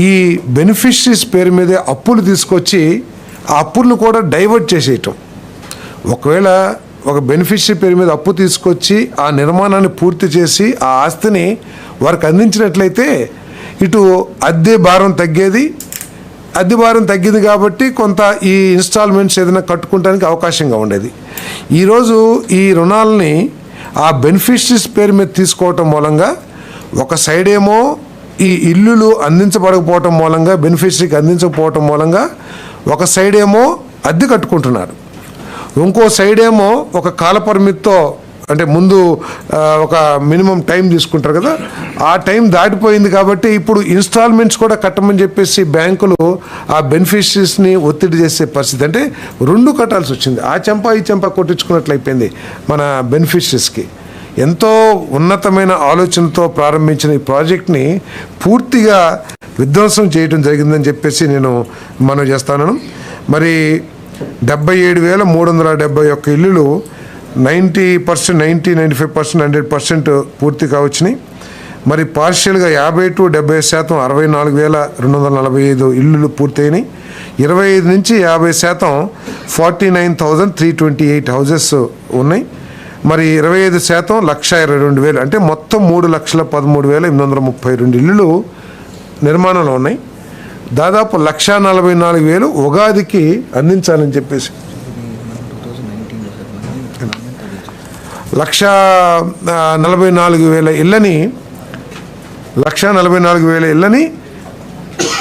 ఈ బెనిఫిషరీస్ పేరు మీదే అప్పులు తీసుకొచ్చి ఆ అప్పులను కూడా డైవర్ట్ చేసేయటం. ఒకవేళ ఒక బెనిఫిషరీ పేరు మీద అప్పు తీసుకొచ్చి ఆ నిర్మాణాన్ని పూర్తి చేసి ఆ ఆస్తిని వారికి అందించినట్లయితే ఇటు అద్దె భారం తగ్గింది కాబట్టి కొంత ఈ ఇన్స్టాల్మెంట్స్ ఏదైనా కట్టుకోవడానికి అవకాశంగా ఉండేది. ఈరోజు ఈ రుణాలని ఆ బెనిఫిషరీస్ పేరు మీద తీసుకోవటం మూలంగా ఒక సైడ్ ఏమో ఈ ఇల్లులు అందించబడకపోవటం మూలంగా, బెనిఫిషరీకి అందించకపోవటం మూలంగా ఒక సైడ్ ఏమో అద్దె కట్టుకుంటున్నారు, ఇంకో సైడ్ ఏమో ఒక కాల పరిమితితో, అంటే ముందు ఒక మినిమం టైం తీసుకుంటారు కదా, ఆ టైం దాటిపోయింది కాబట్టి ఇప్పుడు ఇన్స్టాల్మెంట్స్ కూడా కట్టమని చెప్పేసి బ్యాంకులు ఆ బెనిఫిషరీస్ని ఒత్తిడి చేసే పరిస్థితి. అంటే రెండు కట్టాల్సి వచ్చింది. ఆ చెంప ఈ చెంప కొట్టించుకున్నట్లు అయిపోయింది మన బెనిఫిషరీస్కి. ఎంతో ఉన్నతమైన ఆలోచనతో ప్రారంభించిన ఈ ప్రాజెక్ట్ని పూర్తిగా విధ్వంసం చేయడం జరిగిందని చెప్పేసి నేను మనవి చేస్తాను. మరి 77,371 ఇల్లులు 90%, 95%, 100% పూర్తిగా వచ్చినాయి. మరి పార్షియల్గా 50 to 70% 64,245 ఇల్లులు పూర్తయినాయి. 25 నుంచి 50% 49,328 హౌజెస్ ఉన్నాయి. మరి 25% 1,22,000, అంటే మొత్తం 3,13,832 ఇల్లులు నిర్మాణంలో ఉన్నాయి. దాదాపు 1,44,000 ఉగాదికి అందించాలని చెప్పేసి 1,44,000 ఇళ్ళని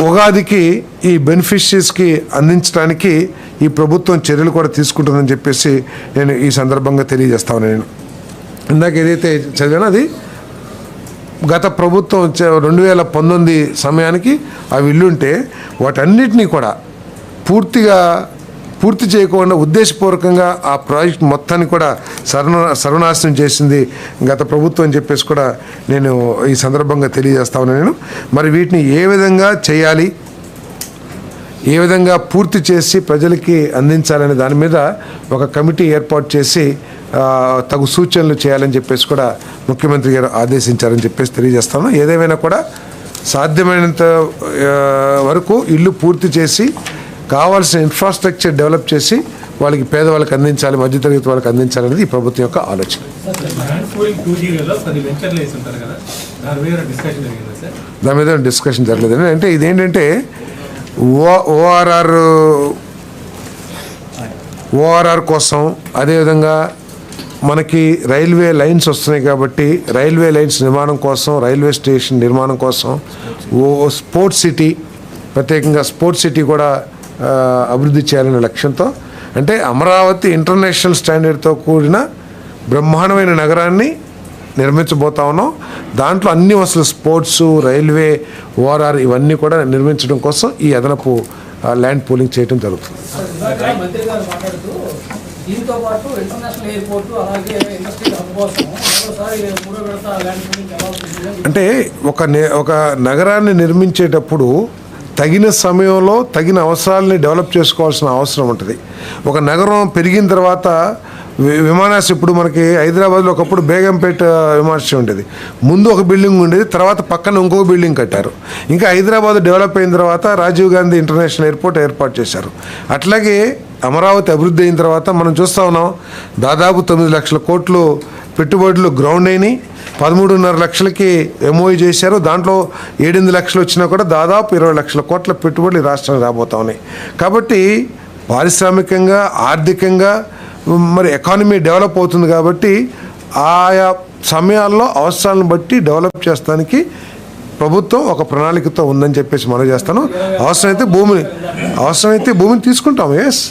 ఉగాదికి ఈ బెనిఫిషరీస్కి అందించడానికి ఈ ప్రభుత్వం చర్యలు కూడా తీసుకుంటుందని చెప్పేసి నేను ఈ సందర్భంగా తెలియజేస్తాను. నేను ఇందాక ఏదైతే చదివానో అది గత ప్రభుత్వం 2019 సమయానికి అవి ఇల్లుంటే వాటన్నిటినీ కూడా పూర్తి చేయకుండా ఉద్దేశపూర్వకంగా ఆ ప్రాజెక్ట్ మొత్తాన్ని కూడా సర్వనాశనం చేసింది గత ప్రభుత్వం అని చెప్పేసి కూడా నేను ఈ సందర్భంగా తెలియజేస్తా ఉన్నాను. మరి వీటిని ఏ విధంగా చేయాలి, ఏ విధంగా పూర్తి చేసి ప్రజలకి అందించాలనే దాని మీద ఒక కమిటీ ఏర్పాటు చేసి తగు సూచనలు చేయాలని చెప్పేసి కూడా ముఖ్యమంత్రి గారు ఆదేశించారని చెప్పేసి తెలియజేస్తాను. ఏదేమైనా కూడా సాధ్యమైనంత వరకు ఇల్లు పూర్తి చేసి కావాల్సిన ఇన్ఫ్రాస్ట్రక్చర్ డెవలప్ చేసి వాళ్ళకి పేదవాళ్ళకి అందించాలి, మధ్యతరగతి వాళ్ళకి అందించాలనేది ఈ ప్రభుత్వం యొక్క ఆలోచన. దాని మీద డిస్కషన్ జరగలేదు. అంటే ఇదేంటంటే ఓఆర్ఆర్ కోసం, అదేవిధంగా మనకి రైల్వే లైన్స్ వస్తున్నాయి కాబట్టి రైల్వే లైన్స్ నిర్మాణం కోసం, రైల్వే స్టేషన్ నిర్మాణం కోసం, స్పోర్ట్స్ సిటీ, ప్రత్యేకంగా స్పోర్ట్స్ సిటీ కూడా అభివృద్ధి చేయాలనే లక్ష్యంతో, అంటే అమరావతి ఇంటర్నేషనల్ స్టాండర్డ్తో కూడిన బ్రహ్మాండమైన నగరాన్ని నిర్మించబోతా ఉన్నాం. దాంట్లో అన్ని వసతులు, స్పోర్ట్స్, రైల్వే, ఓఆర్ఆర్ ఇవన్నీ కూడా నిర్మించడం కోసం ఈ అదనపు ల్యాండ్ పూలింగ్ చేయడం జరుగుతుంది. అంటే ఒక నగరాన్ని నిర్మించేటప్పుడు తగిన సమయంలో తగిన అవసరాలని డెవలప్ చేసుకోవాల్సిన అవసరం ఉంటుంది. ఒక నగరం పెరిగిన తర్వాత విమానాశ్రయం, ఇప్పుడు మనకి హైదరాబాద్లో ఒకప్పుడు బేగంపేట విమానాశ్రయం ఉండేది, ముందు ఒక బిల్డింగ్ ఉండేది, తర్వాత పక్కన ఇంకొక బిల్డింగ్ కట్టారు. ఇంకా హైదరాబాద్ డెవలప్ అయిన తర్వాత రాజీవ్ గాంధీ ఇంటర్నేషనల్ ఎయిర్పోర్ట్ ఏర్పాటు చేశారు. అట్లాగే అమరావతి అభివృద్ధి అయిన తర్వాత మనం చూస్తూ ఉన్నాం, దాదాపు 9 లక్షల కోట్లు పెట్టుబడులు గ్రౌండ్ అయినాయి. 13.5 లక్షలకి ఎంఓఈ చేశారు. దాంట్లో 7-8 లక్షలు వచ్చినా కూడా దాదాపు 20 లక్షల కోట్ల పెట్టుబడులు ఈ రాష్ట్రానికి రాబోతా ఉన్నాయి. కాబట్టి పారిశ్రామికంగా ఆర్థికంగా మరి ఎకానమీ డెవలప్ అవుతుంది కాబట్టి ఆయా సమయాల్లో అవసరాలను బట్టి డెవలప్ చేస్తానికి ప్రభుత్వం ఒక ప్రణాళికతో ఉందని చెప్పేసి మనం చేస్తాను. అవసరమైతే భూమిని తీసుకుంటాం. ఎస్,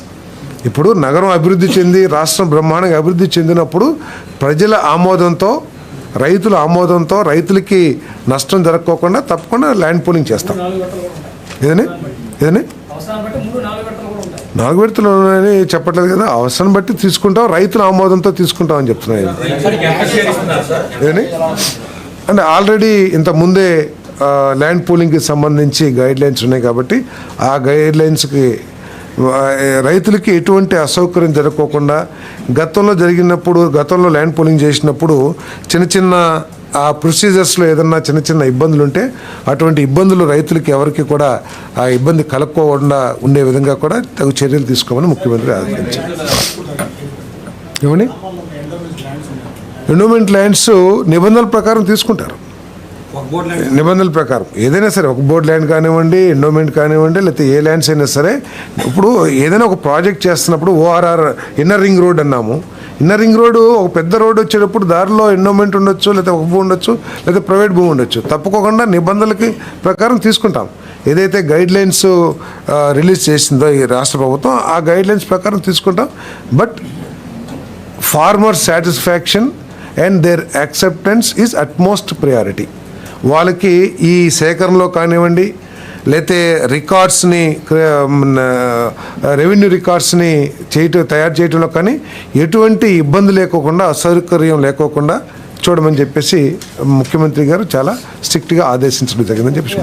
ఇప్పుడు నగరం అభివృద్ధి చెంది రాష్ట్రం బ్రహ్మాండంగా అభివృద్ధి చెందినప్పుడు ప్రజల ఆమోదంతో రైతుల ఆమోదంతో రైతులకి నష్టం జరగకోకుండా తప్పకుండా ల్యాండ్ పూలింగ్ చేస్తాం. ఏదని 4 విడతలు ఉన్నాయని చెప్పట్లేదు కదా, అవసరం బట్టి తీసుకుంటాం, రైతుల ఆమోదంతో తీసుకుంటాం అని చెప్తున్నాయి. ఏదని అంటే ఆల్రెడీ ఇంత ముందే ల్యాండ్ పూలింగ్కి సంబంధించి గైడ్ లైన్స్ ఉన్నాయి కాబట్టి ఆ గైడ్ లైన్స్కి రైతులకి ఎటువంటి అసౌకర్యం జరగకోకుండా గతంలో ల్యాండ్ పూలింగ్ చేసినప్పుడు చిన్న ఆ ప్రొసీజర్స్లో ఏదన్నా చిన్న ఇబ్బందులు ఉంటే అటువంటి ఇబ్బందులు రైతులకి ఎవరికి కూడా ఆ ఇబ్బంది కలగకుండా ఉండే విధంగా కూడా తగు చర్యలు తీసుకోమని ముఖ్యమంత్రి ఆదేశించారు. ఏమని ఎండోమెంట్ ల్యాండ్స్ నిబంధనల ప్రకారం తీసుకుంటారు. నిబంధనల ప్రకారం ఏదైనా సరే, ఒక బోర్డ్ ల్యాండ్ కానివ్వండి, ఎండోమెంట్ కానివ్వండి, లేకపోతే ఏ ల్యాండ్స్ అయినా సరే, ఇప్పుడు ఏదైనా ఒక ప్రాజెక్ట్ చేస్తున్నప్పుడు ఓఆర్ఆర్ ఇన్నర్ రింగ్ రోడ్ అన్నాము. ఇన్నర్ రింగ్ రోడ్డు ఒక పెద్ద రోడ్డు వచ్చేటప్పుడు దారిలో ఎండోమెంట్ ఉండొచ్చు, లేకపోతే ఒక భూమి ఉండొచ్చు, లేకపోతే ప్రైవేట్ భూమి ఉండొచ్చు. తప్పకుండా నిబంధనలకి ప్రకారం తీసుకుంటాం. ఏదైతే గైడ్ లైన్స్ రిలీజ్ చేసిందో ఈ రాష్ట్ర ప్రభుత్వం, ఆ గైడ్ లైన్స్ ప్రకారం తీసుకుంటాం. But farmer satisfaction and their acceptance is utmost priority. వాళ్ళకి ఈ సేకరణలో కానివ్వండి, లేతే రికార్డ్స్ని రెవెన్యూ రికార్డ్స్ని తయారు చేయడంలో కానీ ఎటువంటి ఇబ్బంది లేకోకుండా, అసౌకర్యం లేకోకుండా చూడమని చెప్పేసి ముఖ్యమంత్రి గారు చాలా స్ట్రిక్ట్గా ఆదేశించడం జరిగిందని చెప్పేసి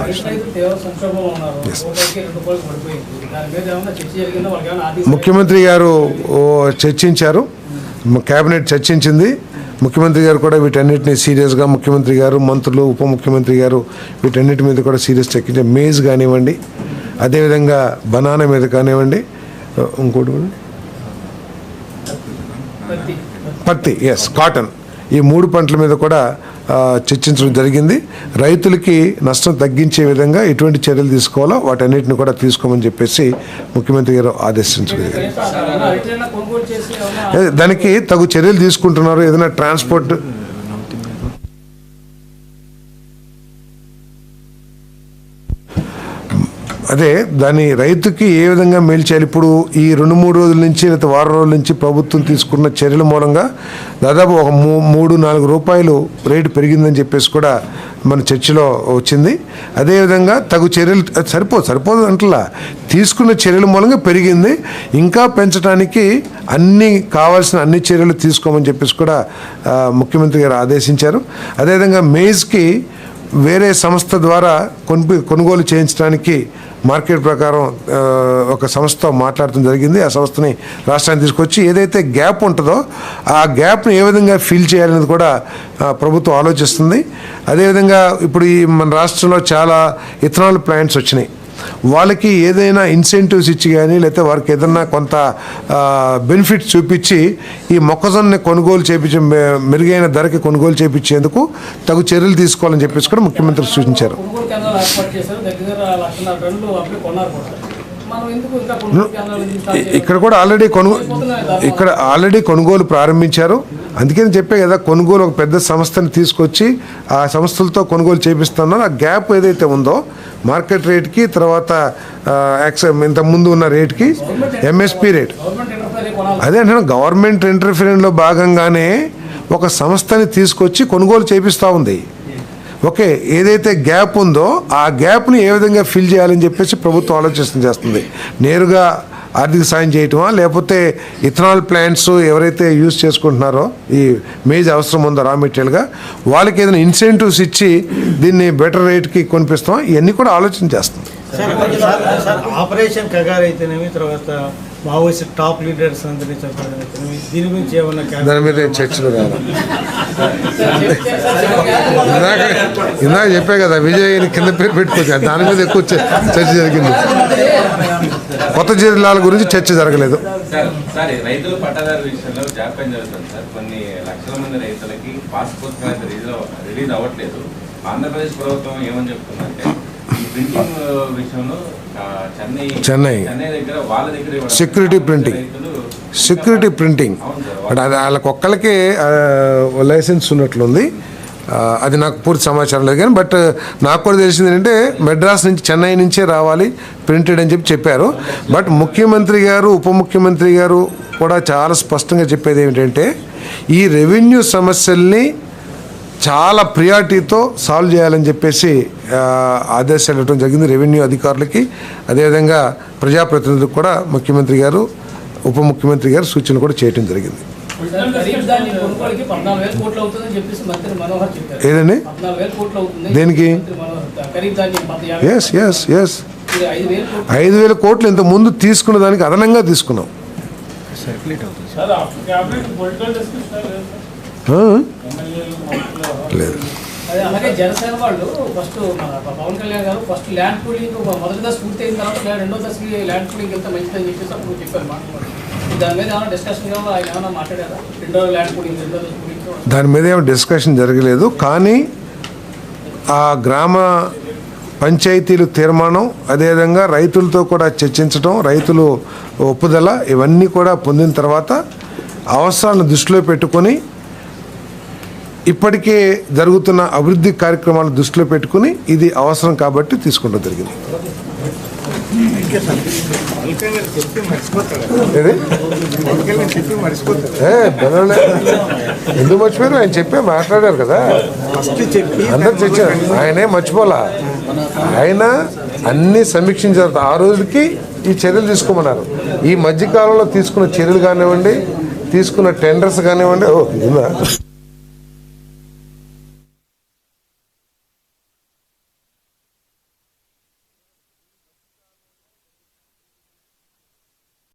ముఖ్యమంత్రి గారు చర్చించారు. కేబినెట్ చర్చించింది. ముఖ్యమంత్రి గారు కూడా వీటన్నిటిని సీరియస్గా, ముఖ్యమంత్రి గారు, మంత్రులు, ఉప ముఖ్యమంత్రి గారు వీటన్నిటి మీద కూడా సీరియస్ చర్చించారు. మేజ్ కానివ్వండి, అదేవిధంగా బనానా మీద కానివ్వండి, ఇంకోటి పత్తి, ఎస్, కాటన్, ఈ 3 పంటల మీద కూడా చర్చించడం జరిగింది. రైతులకి నష్టం తగ్గించే విధంగా ఎటువంటి చర్యలు తీసుకోవాలో వాటన్నిటిని కూడా తీసుకోమని చెప్పేసి ముఖ్యమంత్రి గారు ఆదేశించడం. దానికి తగు చర్యలు తీసుకుంటున్నారు. ఏదైనా ట్రాన్స్పోర్ట్ అదే దాని రైతుకి ఏ విధంగా మేలు చేయాలి. ఇప్పుడు ఈ 2-3 రోజుల నుంచి లేదా వారం రోజుల నుంచి ప్రభుత్వం తీసుకున్న చర్యల మూలంగా దాదాపు ఒక 3-4 రూపాయలు రేటు పెరిగిందని చెప్పేసి కూడా మన చర్చలో వచ్చింది. అదేవిధంగా తగు చర్యలు సరిపోదు అంటలా, తీసుకున్న చర్యల మూలంగా పెరిగింది. ఇంకా పెంచడానికి కావాల్సిన అన్ని చర్యలు తీసుకోమని చెప్పేసి కూడా ముఖ్యమంత్రి గారు ఆదేశించారు. అదేవిధంగా మేజ్కి వేరే సంస్థ ద్వారా కొనుగోలు చేయించడానికి మార్కెట్ ప్రకారం ఒక సంస్థతో మాట్లాడటం జరిగింది. ఆ సంస్థని రాష్ట్రానికి తీసుకొచ్చి ఏదైతే గ్యాప్ ఉంటుందో ఆ గ్యాప్ని ఏ విధంగా ఫిల్ చేయాలనేది కూడా ప్రభుత్వం ఆలోచిస్తుంది. అదేవిధంగా ఇప్పుడు మన రాష్ట్రంలో చాలా ఇథనాల్ ప్లాంట్స్ వచ్చినాయి. వాళ్ళకి ఏదైనా ఇన్సెంటివ్స్ ఇచ్చి కానీ, లేకపోతే వారికి ఏదైనా కొంత బెనిఫిట్స్ చూపించి ఈ మొక్కజొన్నని కొనుగోలు చేయించి మెరుగైన ధరకి కొనుగోలు చేయించేందుకు తగు చర్యలు తీసుకోవాలని చెప్పేసి కూడా ముఖ్యమంత్రి సూచించారు. ఇక్కడ కూడా ఆల్రెడీ కొనుగోలు ప్రారంభించారు. అందుకని చెప్పే కదా, కొనుగోలు ఒక పెద్ద సంస్థని తీసుకొచ్చి ఆ సంస్థలతో కొనుగోలు చేపిస్తున్నారు. ఆ గ్యాప్ ఏదైతే ఉందో మార్కెట్ రేట్కి, తర్వాత ఇంత ముందు ఉన్న రేట్కి, ఎంఎస్పి రేట్, అదే అంటే గవర్నమెంట్ ఇంటర్ఫిరెన్స్లో భాగంగానే ఒక సంస్థని తీసుకొచ్చి కొనుగోలు చేపిస్తూ ఉంది. ఓకే, ఏదైతే గ్యాప్ ఉందో ఆ గ్యాప్ని ఏ విధంగా ఫిల్ చేయాలని చెప్పేసి ప్రభుత్వం చేస్తుంది. నేరుగా ఆర్థిక సాయం చేయటమా, లేకపోతే ఇథనాల్ ప్లాంట్స్ ఎవరైతే యూజ్ చేసుకుంటున్నారో ఈ మేజ్ అవసరం ఉందో రా మెటీరియల్గా, వాళ్ళకి ఏదైనా ఇన్సెంటివ్స్ ఇచ్చి దీన్ని బెటర్ రేట్కి కొనిపిస్తాం, ఇవన్నీ కూడా ఆలోచన చేస్తాం. ఆపరేషన్ కగారు అయితేనేమి, తర్వాత మావోయిస్ట్ టాప్ లీడర్స్ అందరినీ చెప్పడం అయితేనేమి, దీని గురించి ఏమన్నా దాని మీద చర్చలు కాదు. ఇందాక చెప్పే కదా, విజయ్ కింద పేరు పెట్టుకోవచ్చు, దాని మీద ఎక్కువ చర్చ జరిగింది. కొత్త జిల్లాల గురించి చర్చ జరగలేదు. రైతుల పట్టాదారు విషయంలో జాప్యం జరుగుతుంది సార్. కొన్ని లక్షల మంది రైతులకి పాస్పోర్ట్ రిలీజ్ అవ్వట్లేదు. ఆంధ్రప్రదేశ్ ప్రభుత్వం ఏమని చెప్తుందంటే ప్రింటింగ్ విషయంలో చెన్నై దగ్గర వాళ్ళ దగ్గర ఇవ్వడం. Security printing. రైతులు సెక్యూరిటీ ప్రింటింగ్ బట్ అది వాళ్ళకి ఒక్కళ్ళకే లైసెన్స్ ఉన్నట్లుంది. అది నాకు పూర్తి సమాచారం లేదు కానీ బట్ నాకు కూడా తెలిసింది ఏంటంటే మెడ్రాస్ నుంచి చెన్నై నుంచే రావాలి ప్రింటెడ్ అని చెప్పారు. బట్ ముఖ్యమంత్రి గారు ఉప ముఖ్యమంత్రి గారు కూడా చాలా స్పష్టంగా చెప్పేది ఏమిటంటే ఈ రెవెన్యూ సమస్యల్ని చాలా ప్రియారిటీతో సాల్వ్ చేయాలని చెప్పేసి ఆదేశాలు ఇవ్వడం జరిగింది రెవెన్యూ అధికారులకి. అదేవిధంగా ప్రజాప్రతినిధులకు కూడా ముఖ్యమంత్రి గారు ఉప ముఖ్యమంత్రి గారు సూచన కూడా చేయడం జరిగింది. ఏదండి దేనికి? ఎస్ ఎస్ ఎస్ 5,000 కోట్లు ఇంత ముందు తీసుకున్న దానికి అదనంగా తీసుకున్నాం. లేదు అలాగే జనసేన వాళ్ళు ఫస్ట్ పవన్ కళ్యాణ్ గారు ఫస్ట్ ల్యాండ్ పూలింగ్ మొదటి దశ పూర్తి అయిన తర్వాత రెండో దశకి ల్యాండ్ పూలింగ్ ఎంత మంచిదని చెప్పేసి అప్పుడు చెప్పారు మాట్లాడారు. దాని మీద ఏమైనా డిస్కషన్ ఆయన ఏమైనా మాట్లాడారా? రెండో ల్యాండ్ పూలింగ్ రెండో దశ పూలింగ్ దాని మీద ఏమైనా డిస్కషన్ జరగలేదు. కానీ ఆ గ్రామ పంచాయతీలు తీర్మానం అదేవిధంగా రైతులతో కూడా చర్చించడం రైతులు ఒప్పుదల ఇవన్నీ కూడా పొందిన తర్వాత అవసరాలను దృష్టిలో పెట్టుకొని ఇప్పటికే జరుగుతున్న అభివృద్ధి కార్యక్రమాలను దృష్టిలో పెట్టుకుని ఇది అవసరం కాబట్టి తీసుకోవడం జరిగింది. ఎందుకు మర్చిపోయారు? ఆయన చెప్పే మాట్లాడారు కదా, అందరు చర్చారు. ఆయనే మర్చిపోలా. ఆయన అన్ని సమీక్షించారు. ఆ రోజుకి ఈ చర్యలు తీసుకోమన్నారు. ఈ మధ్యకాలంలో తీసుకున్న చర్యలు కానివ్వండి, తీసుకున్న టెండర్స్ కానివ్వండి.